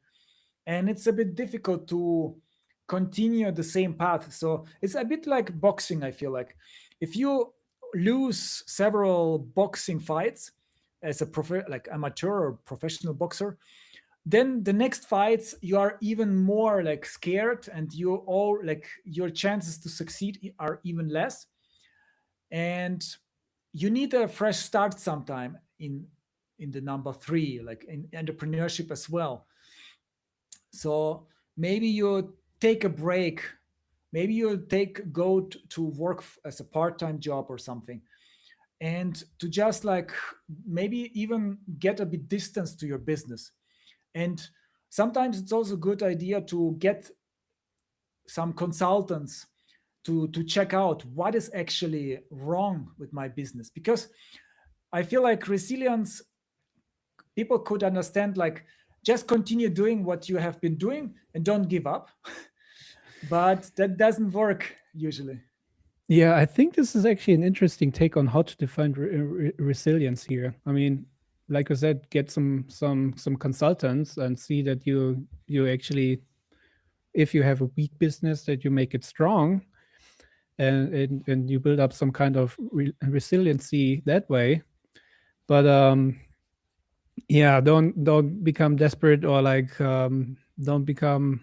and it's a bit difficult to continue the same path. So it's a bit like boxing. I feel like if you lose several boxing fights as a like amateur or professional boxer, then the next fights you are even more like scared, and you all like your chances to succeed are even less, and you need a fresh start sometime in the number three, like in entrepreneurship as well. So maybe you take a break, maybe you take go to work as a part-time job or something, and to just like maybe even get a bit distance to your business. And sometimes it's also a good idea to get some consultants to check out what is actually wrong with my business. Because I feel like resilience, people could understand like just continue doing what you have been doing and don't give up. But that doesn't work usually. Yeah, I think this is actually an interesting take on how to define resilience here. I mean, like I said, get some consultants and see that you actually, if you have a weak business, that you make it strong, and you build up some kind of resiliency that way. But yeah, don't become desperate, or like don't become,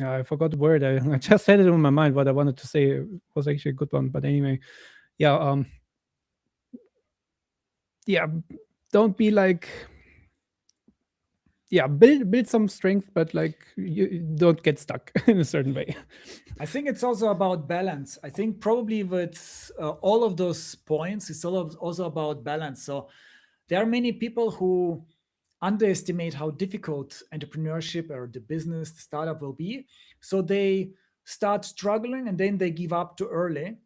I forgot the word. I just had it in my mind. What I wanted to say was actually a good one. But anyway, yeah, yeah, don't be like, yeah, build some strength, but like you don't get stuck in a certain way. I think it's also about balance. I think probably with all of those points, it's also about balance. So there are many people who underestimate how difficult entrepreneurship or the business, the startup will be. So they start struggling and then they give up too early.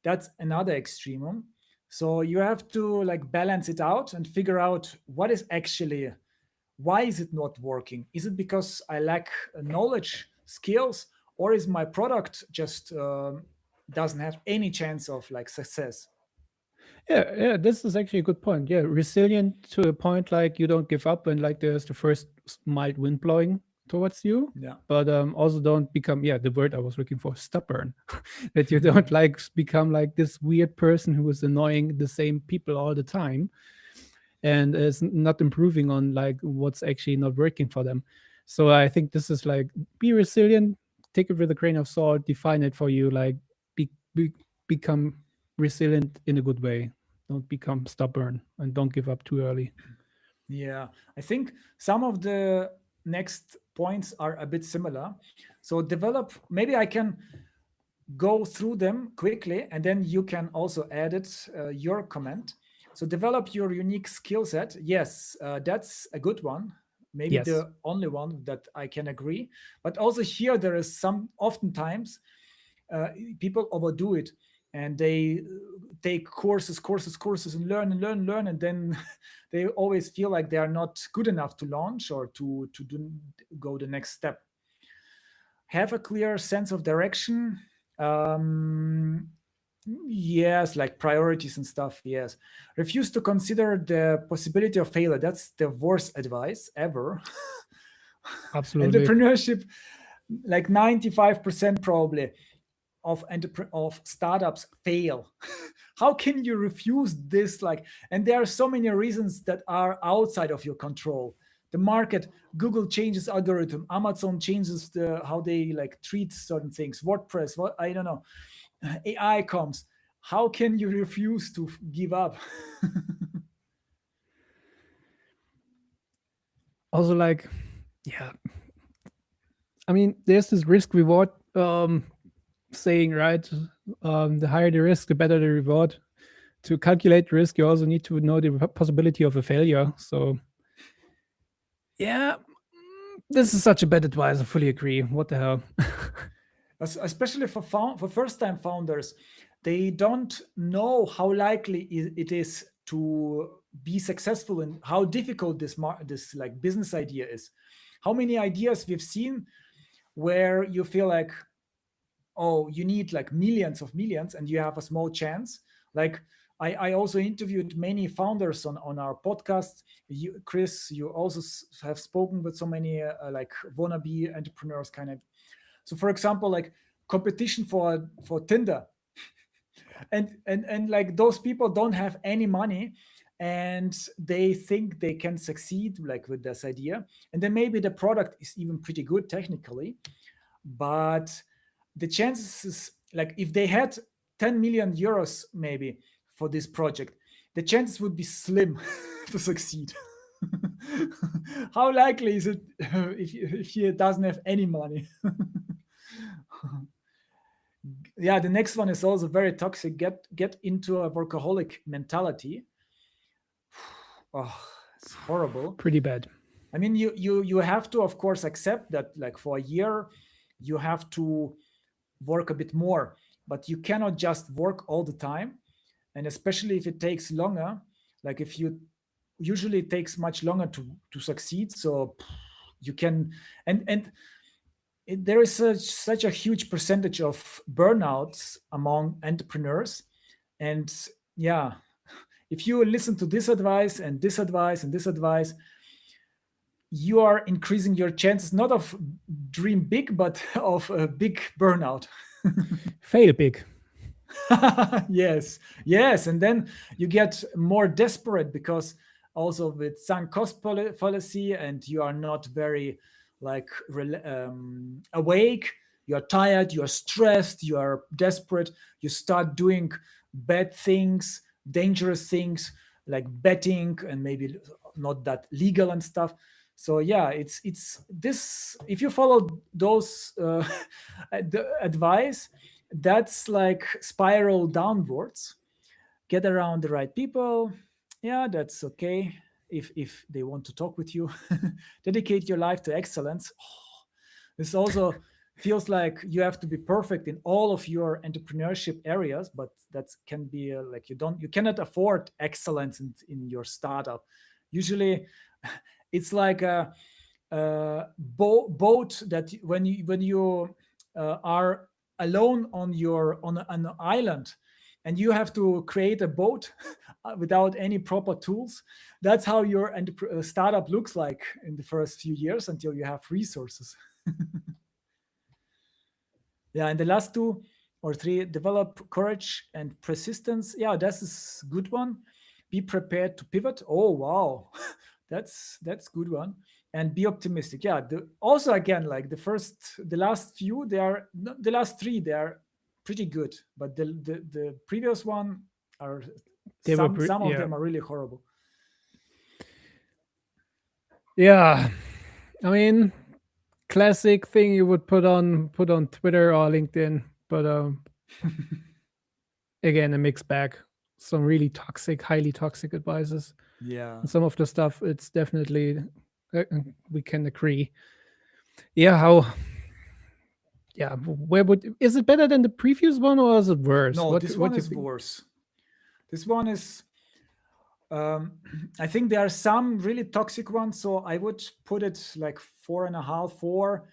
That's another extremum. So you have to like balance it out and figure out what is actually, why is it not working? Is it because I lack knowledge, skills, or is my product just doesn't have any chance of like success? Yeah, yeah, this is actually a good point. Yeah, resilient to a point, like you don't give up when like there's the first mild wind blowing towards you, Yeah. but also don't become, yeah, the word I was looking for, stubborn. That you don't like become like this weird person who is annoying the same people all the time and is not improving on like what's actually not working for them. So I think this is like, be resilient, take it with a grain of salt, define it for you, like be become resilient in a good way. Don't become stubborn and don't give up too early. Yeah, I think some of the next points are a bit similar. So develop, maybe I can go through them quickly and then you can also edit your comment. So develop your unique skill set. Yes, that's a good one. Maybe Yes, the only one that I can agree. But also here there is some oftentimes uh, people overdo it and they take courses and learn and then they always feel like they are not good enough to launch or go the next step. Have a clear sense of direction. um, yes, like priorities and stuff. Yes, refuse to consider the possibility of failure. That's the worst advice ever. absolutely. Entrepreneurship, like 95% probably of startups fail. How can you refuse this? Like, and there are so many reasons that are outside of your control. The market, Google changes algorithm, Amazon changes how they like treat certain things, WordPress, what I don't know, AI comes. How can you refuse to give up? Also, like, yeah, I mean, there's this risk reward saying, right? The higher the risk, the better the reward. To calculate risk, you also need to know the possibility of a failure. So, yeah, this is such a bad advice. I fully agree. What the hell? Especially for first time founders, they don't know how likely it is to be successful and how difficult this like business idea is. How many ideas we've seen where you feel like, oh, you need like millions of millions and you have a small chance. Like I also interviewed many founders on our podcast. Chris, you also have spoken with so many like wannabe entrepreneurs kind of. So for example, like competition for Tinder, and like those people don't have any money and they think they can succeed like with this idea, and then maybe the product is even pretty good technically, but the chances is, like if they had 10 million euros maybe for this project, the chances would be slim to succeed. How likely is it if he doesn't have any money? Yeah, the next one is also very toxic. Get into a workaholic mentality. Oh, it's horrible. Pretty bad. I mean, you have to of course accept that like for a year you have to work a bit more. but you cannot just work all the time, and especially if it takes longer. Like if you usually it takes much longer to succeed, so you can and there is such a huge percentage of burnouts among entrepreneurs. And yeah, if you listen to this advice and this advice and this advice, you are increasing your chances not of dream big, but of a big burnout. Fail big. Yes, yes, and then you get more desperate because also with sunk cost policy, and you are not very like awake. You are tired. You are stressed. You are desperate. You start doing bad things, dangerous things like betting, and maybe not that legal and stuff. So yeah, it's this. If you follow those the advice, that's like spiral downwards. Get around the right people. Yeah, that's okay. If they want to talk with you, dedicate your life to excellence. This also feels like you have to be perfect in all of your entrepreneurship areas, but that can be like you cannot afford excellence in your startup. Usually, it's like a boat that when you are alone on an island, and you have to create a boat without any proper tools. That's how your startup looks like in the first few years until you have resources. Yeah, and the last two or three, develop courage and persistence. Yeah, that's a good one. Be prepared to pivot. Oh wow, that's good one. And be optimistic. Yeah. Also, again, like the last few, they are the last three. They are pretty good, but the previous one are They were some of yeah. them are really horrible. Yeah. I mean, classic thing you would put on Twitter or LinkedIn, but again, a mixed bag. Some really toxic, highly toxic advices. Yeah. And some of the stuff, it's definitely we can agree. Yeah, how? Yeah, where would is it better than the previous one or is it worse? No, this What one do you is think? worse. This one is I think there are some really toxic ones, so I would put it like 4.5, 4.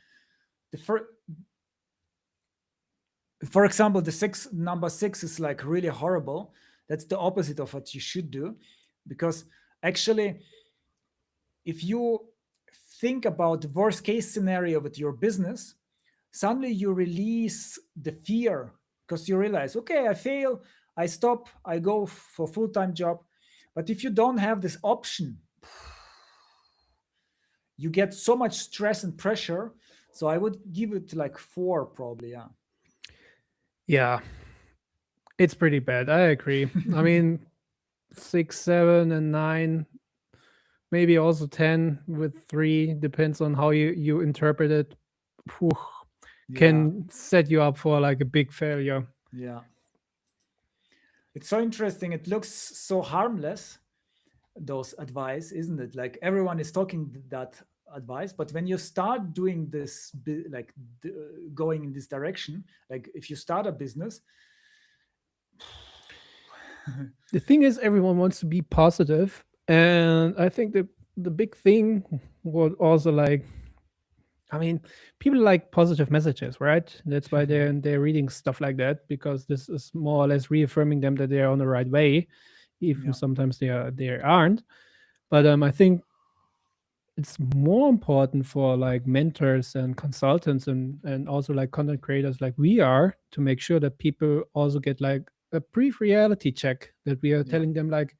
The for example, the number 6 is like really horrible. That's the opposite of what you should do, because actually, if you think about the worst case scenario with your business, suddenly you release the fear because you realize, okay, I fail, I stop, I go for full-time job. But if you don't have this option, you get so much stress and pressure. So I would give it like 4 probably. Yeah. Yeah, it's pretty bad. I agree. I mean, 6, 7, and 9, maybe also 10 with 3, depends on how you interpret it. Whew, Yeah. can set you up for like a big failure. Yeah. It's so interesting. It looks so harmless, those advice, isn't it? Like everyone is talking that advice, but when you start doing this, like going in this direction, like if you start a business, The thing is, everyone wants to be positive, and I think the big thing would also like, I mean, people like positive messages, right? That's why they're reading stuff like that, because this is more or less reaffirming them that they're on the right way, even yeah, sometimes they aren't. But I think it's more important for like mentors and consultants and also like content creators like we are, to make sure that people also get like a brief reality check, that we are yeah, telling them like,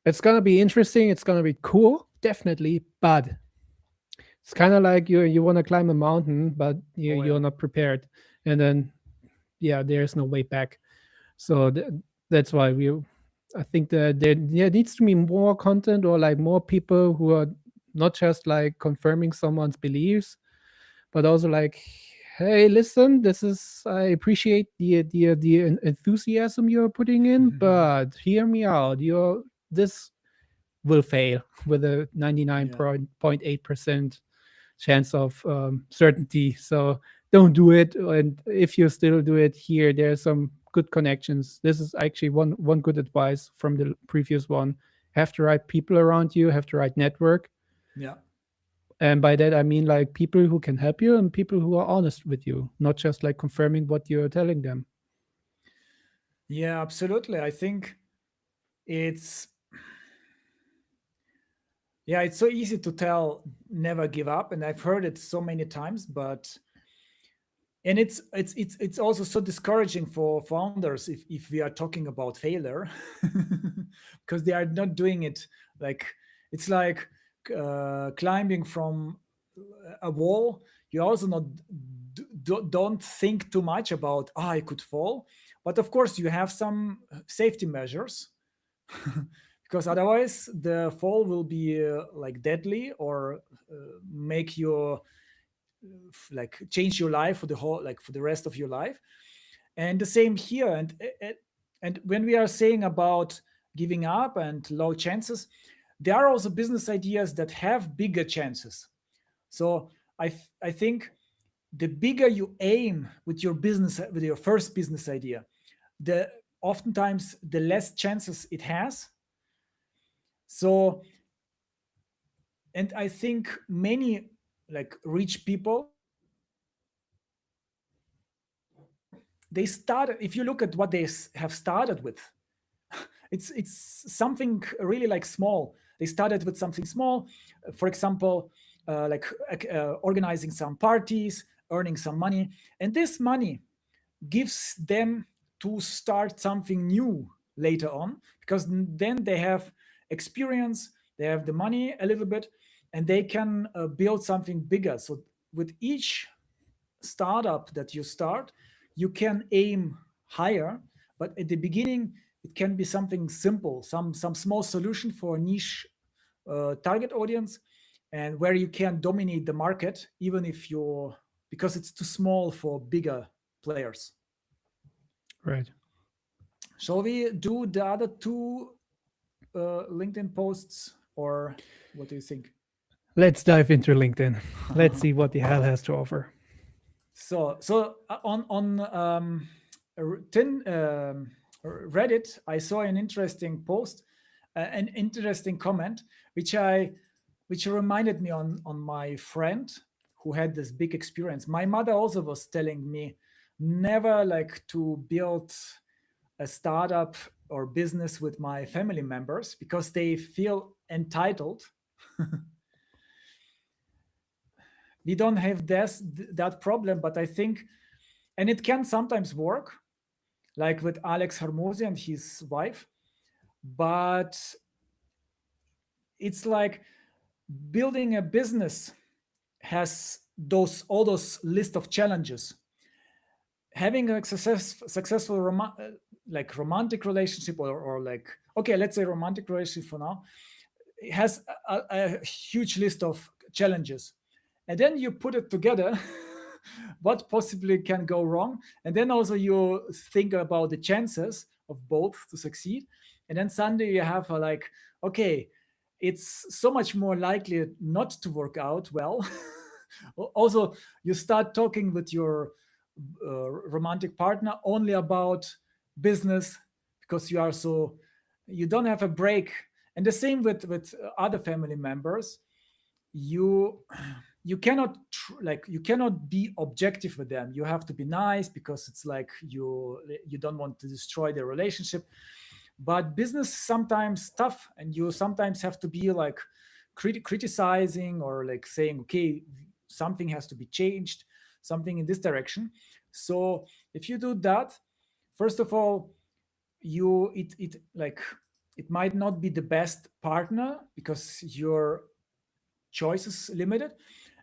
it's gonna be interesting, it's gonna be cool, definitely, but it's kind of like you want to climb a mountain, but oh you're yeah, not prepared, and then yeah, there's no way back. So that's why I think that there needs to be more content, or like more people who are not just like confirming someone's beliefs, but also like, hey, listen, this is, I appreciate the enthusiasm you're putting in, but hear me out. This will fail with a yeah, 99.8% chance of certainty. So don't do it. And if you still do it here, there are some good connections. This is actually one good advice from the previous one. Have the right people around you, have the right network. Yeah. And by that I mean like people who can help you and people who are honest with you, not just like confirming what you're telling them. Yeah, absolutely. I think it's yeah, it's so easy to tell never give up, and I've heard it so many times, but and it's also so discouraging for founders if we are talking about failure because they are not doing it like it's like climbing from a wall. You also not don't think too much about I could fall, but of course you have some safety measures because otherwise the fall will be like deadly or make you like change your life for the whole like for the rest of your life. And the same here. And when we are saying about giving up and low chances, there are also business ideas that have bigger chances. So I think the bigger you aim with your business, with your first business idea, the oftentimes the less chances it has. So, and I think many like rich people, they started, if you look at what they have started with, it's something really like small. They started with something small, for example, organizing some parties, earning some money, and this money gives them to start something new later on because then they have experience, they have the money a little bit, and they can build something bigger. So with each startup that you start, you can aim higher, but at the beginning, it can be something simple, some small solution for a niche target audience, and where you can dominate the market, even if you're because it's too small for bigger players. Right. Shall we do the other two LinkedIn posts, or what do you think? Let's dive into LinkedIn. Let's see what the hell has to offer. On Reddit, I saw an interesting post, an interesting comment, which I which reminded me on my friend who had this big experience. My mother also was telling me never like to build a startup or business with my family members because they feel entitled. We don't have that problem, but I think, and it can sometimes work, like with Alex Hermosi and his wife, but it's like building a business has those all those list of challenges. Having a successful like romantic relationship, or like okay, let's say romantic relationship for now, it has a huge list of challenges, and then you put it together. What possibly can go wrong, and then also you think about the chances of both to succeed, and then suddenly you have a like okay, it's so much more likely not to work out well. Also, you start talking with your romantic partner only about business because you are so you don't have a break. And the same with other family members. you you cannot like you cannot be objective with them. You have to be nice because it's like you don't want to destroy the relationship. But business sometimes tough, and you sometimes have to be like criticizing or like saying okay, something has to be changed, something in this direction. So if you do that, first of all, it like it might not be the best partner because your choice is limited.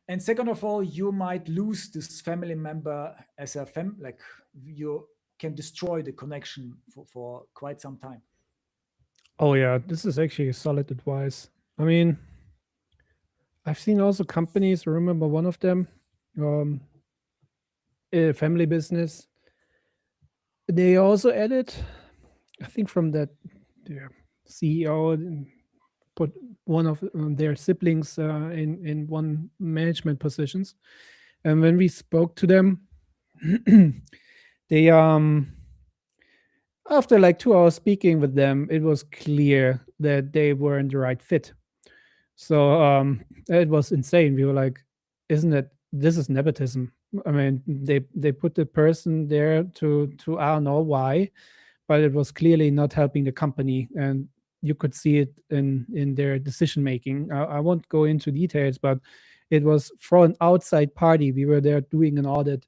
And second of all, you might lose this family member as a like you can destroy the connection for quite some time. Oh yeah, this is actually solid advice. I mean, I've seen also companies. I remember one of them, um, a family business. They also added, I think, from that the CEO put one of their siblings in one management positions, And when we spoke to them, they after like 2 hours speaking with them, it was clear that they weren't the right fit. So it was insane. We were like, isn't it, this is nepotism? I mean, they put the person there to I don't know why, but it was clearly not helping the company, and you could see it in their decision making. I won't go into details, but it was for an outside party. We were there doing an audit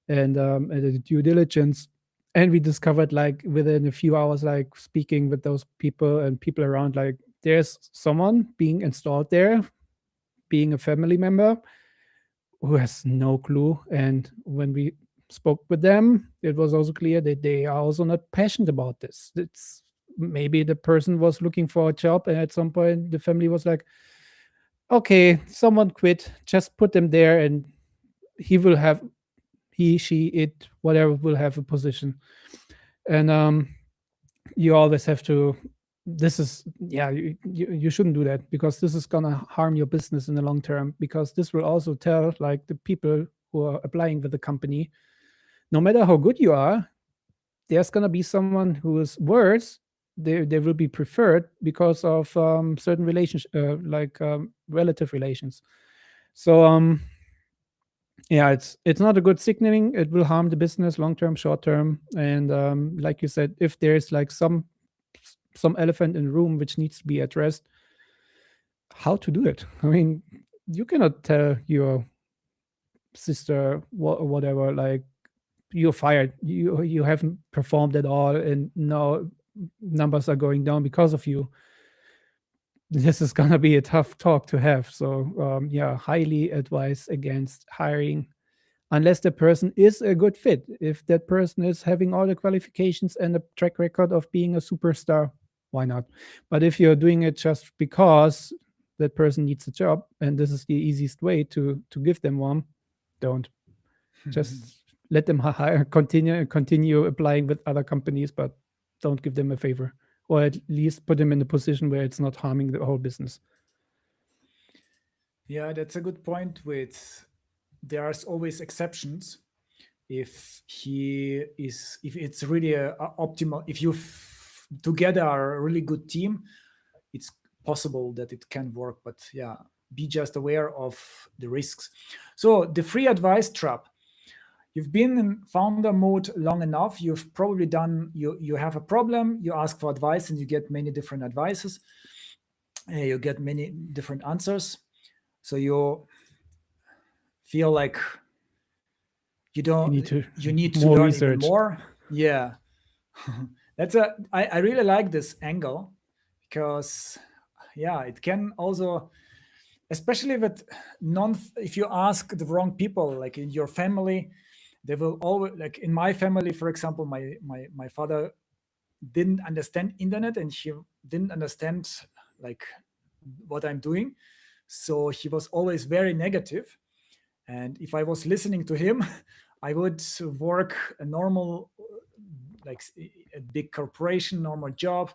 and a due diligence, and we discovered like within a few hours, like speaking with those people and people around, like there's someone being installed there, being a family member who has no clue. And when we spoke with them, it was also clear that they are also not passionate about this. It's maybe the person was looking for a job, and at some point the family was like, okay, someone quit, just put them there, and he will have, he, she, it, whatever, will have a position. And you always have to, this is, yeah, you shouldn't do that, because this is gonna harm your business in the long term, because this will also tell like the people who are applying with the company, no matter how good you are, there's gonna be someone who is worse. They will be preferred because of certain relations, like relative relations. So yeah, it's not a good signaling. It will harm the business long term, short term. And like you said, if there's like some elephant in the room which needs to be addressed, how to do it? I mean, you cannot tell your sister whatever, like, you're fired, you haven't performed at all, and now numbers are going down because of you. This is gonna be a tough talk to have. So yeah, highly advise against hiring unless the person is a good fit. If that person is having all the qualifications and a track record of being a superstar, why not? But if you're doing it just because that person needs a job and this is the easiest way to give them one, don't. Just let them hire, continue applying with other companies, but don't give them a favor, or at least put them in a position where it's not harming the whole business. Yeah, that's a good point. With there's always exceptions. If it's really a optimal, if you together are a really good team, it's possible that it can work. But yeah, be just aware of the risks. So the free advice trap. You've been in founder mode long enough. You've probably done, you have a problem, you ask for advice and you get many different advices. You get many different answers. So you feel like you You don't, need to you need to more learn even research. more. Yeah. I really like this angle because yeah, it can also, especially with non, if you ask the wrong people, like in your family, they will always, like in my family, for example, my father didn't understand internet and he didn't understand like what I'm doing, so he was always very negative. And if I was listening to him, I would work a normal, like a big corporation, normal job.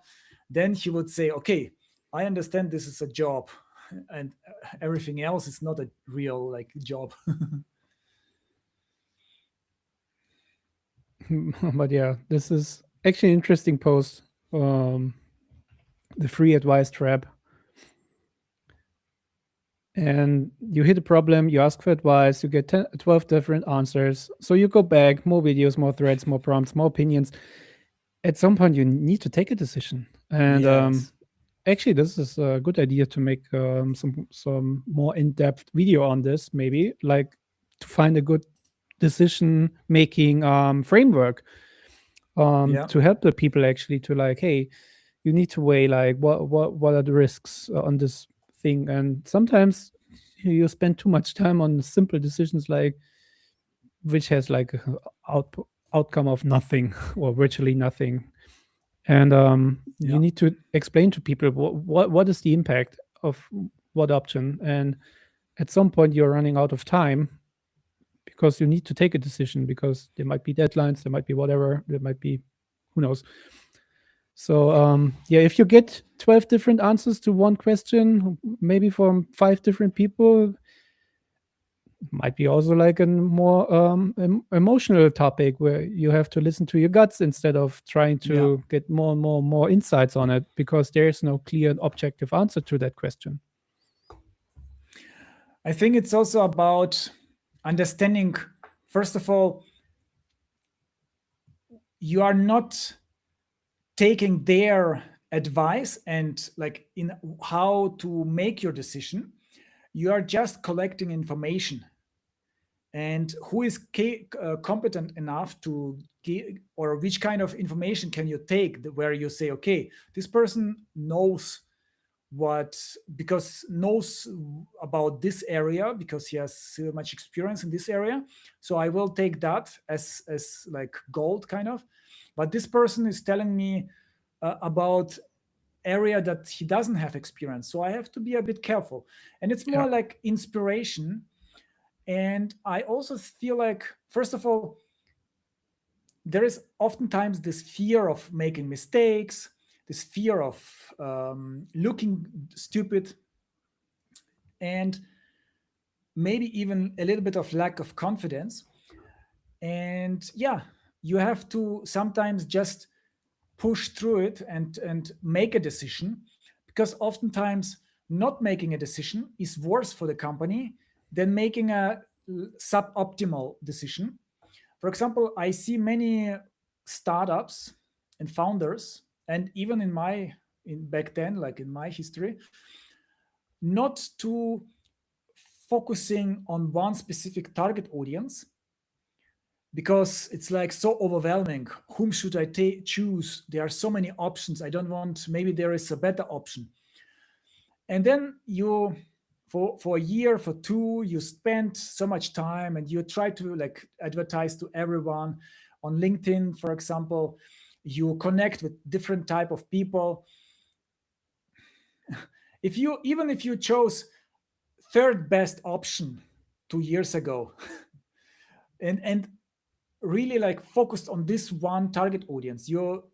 Then he would say, okay, I understand this is a job, and everything else is not a real like job. But yeah, this is actually an interesting post. Um, the free advice trap. And you hit a problem, you ask for advice, you get 10, 12 different answers. So you go back, more videos, more threads, more prompts, more opinions. At some point, you need to take a decision. And Yes. actually, this is a good idea to make some more in-depth video on this, maybe, like to find a good decision making framework Yeah. to help the people actually to like, hey, you need to weigh like what are the risks on this thing. And sometimes you spend too much time on simple decisions, like which has like a outcome of nothing or virtually nothing. And you Yeah. need to explain to people what is the impact of what option. And at some point you're running out of time because you need to take a decision, because there might be deadlines, there might be whatever, there might be, who knows. So yeah, if you get 12 different answers to one question, maybe from 5 different people, might be also like a more emotional topic where you have to listen to your guts instead of trying Yeah. to get more insights on it, because there is no clear and objective answer to that question. I think it's also about understanding, first of all, you are not taking their advice and like in how to make your decision. You are just collecting information, and who is competent enough to give, or which kind of information can you take where you say, okay, this person knows what, because knows about this area because he has so much experience in this area, so I will take that as like gold kind of. But this person is telling me about area that he doesn't have experience, so I have to be a bit careful. And it's Yeah. more like inspiration. And I also feel like, first of all, there is oftentimes this fear of making mistakes, this fear of looking stupid, and maybe even a little bit of lack of confidence. And yeah, you have to sometimes just push through it and make a decision, because oftentimes not making a decision is worse for the company than making a suboptimal decision. For example, I see many startups and founders, and even in my in back then, like in my history, not to focusing on one specific target audience, because it's like so overwhelming. Whom should I choose? There are so many options. I don't want. Maybe there is a better option. And then you, for a year, for two, you spend so much time and you try to like advertise to everyone on LinkedIn, for example. You connect with different type of people. If you, even if you chose third best option 2 years ago, and really like focused on this one target audience, you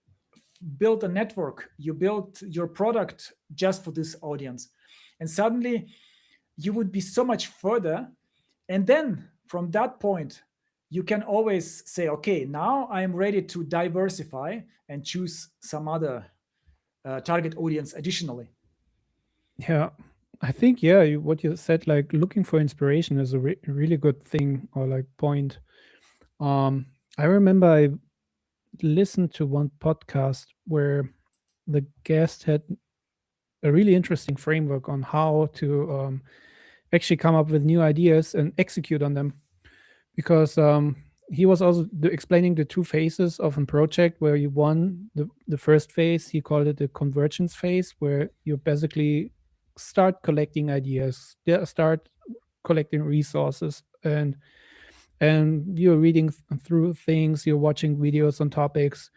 build a network, you build your product just for this audience, and suddenly you would be so much further. And then from that point, you can always say, okay, now I'm ready to diversify and choose some other target audience additionally. Yeah, I think, yeah, what you said, like looking for inspiration, is a really good thing or like point. Um, I remember I listened to one podcast where the guest had a really interesting framework on how to actually come up with new ideas and execute on them. Because he was also explaining the two phases of a project, where you won the first phase, he called it the convergence phase, where you basically start collecting ideas, start collecting resources, and you're reading through things, you're watching videos on topics.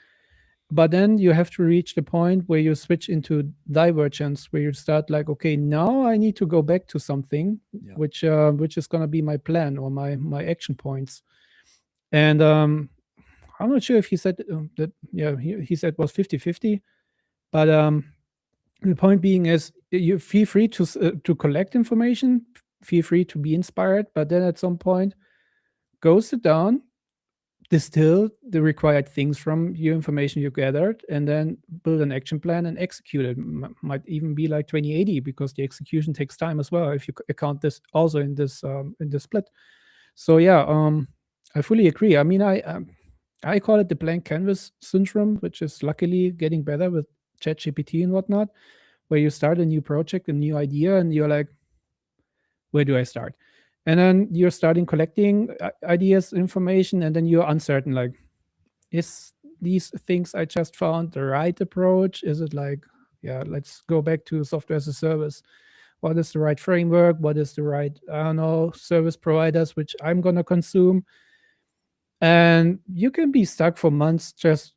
But then you have to reach the point where you switch into divergence, where you start like, okay, now I need to go back to something Yeah. which is going to be my plan or my action points. And I'm not sure if he said that, yeah, he said was 50-50. But the point being is, you feel free to collect information, feel free to be inspired, but then at some point, go sit down, distill the required things from your information you gathered, and then build an action plan and execute it. Might even be like 20-80, because the execution takes time as well, if you account this also in this split. So yeah, I fully agree. I mean, I call it the blank canvas syndrome, which is luckily getting better with ChatGPT and whatnot, where you start a new project, a new idea, and you're like, where do I start? And then you're starting collecting ideas, information, and then you're uncertain, like, is these things I just found the right approach? Is it like, yeah, let's go back to software as a service. What is the right framework? What is the right, I don't know, service providers which I'm going to consume? And you can be stuck for months just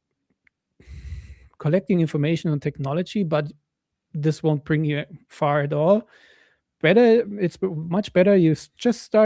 collecting information on technology, but this won't bring you far at all. Better, it's much better you just start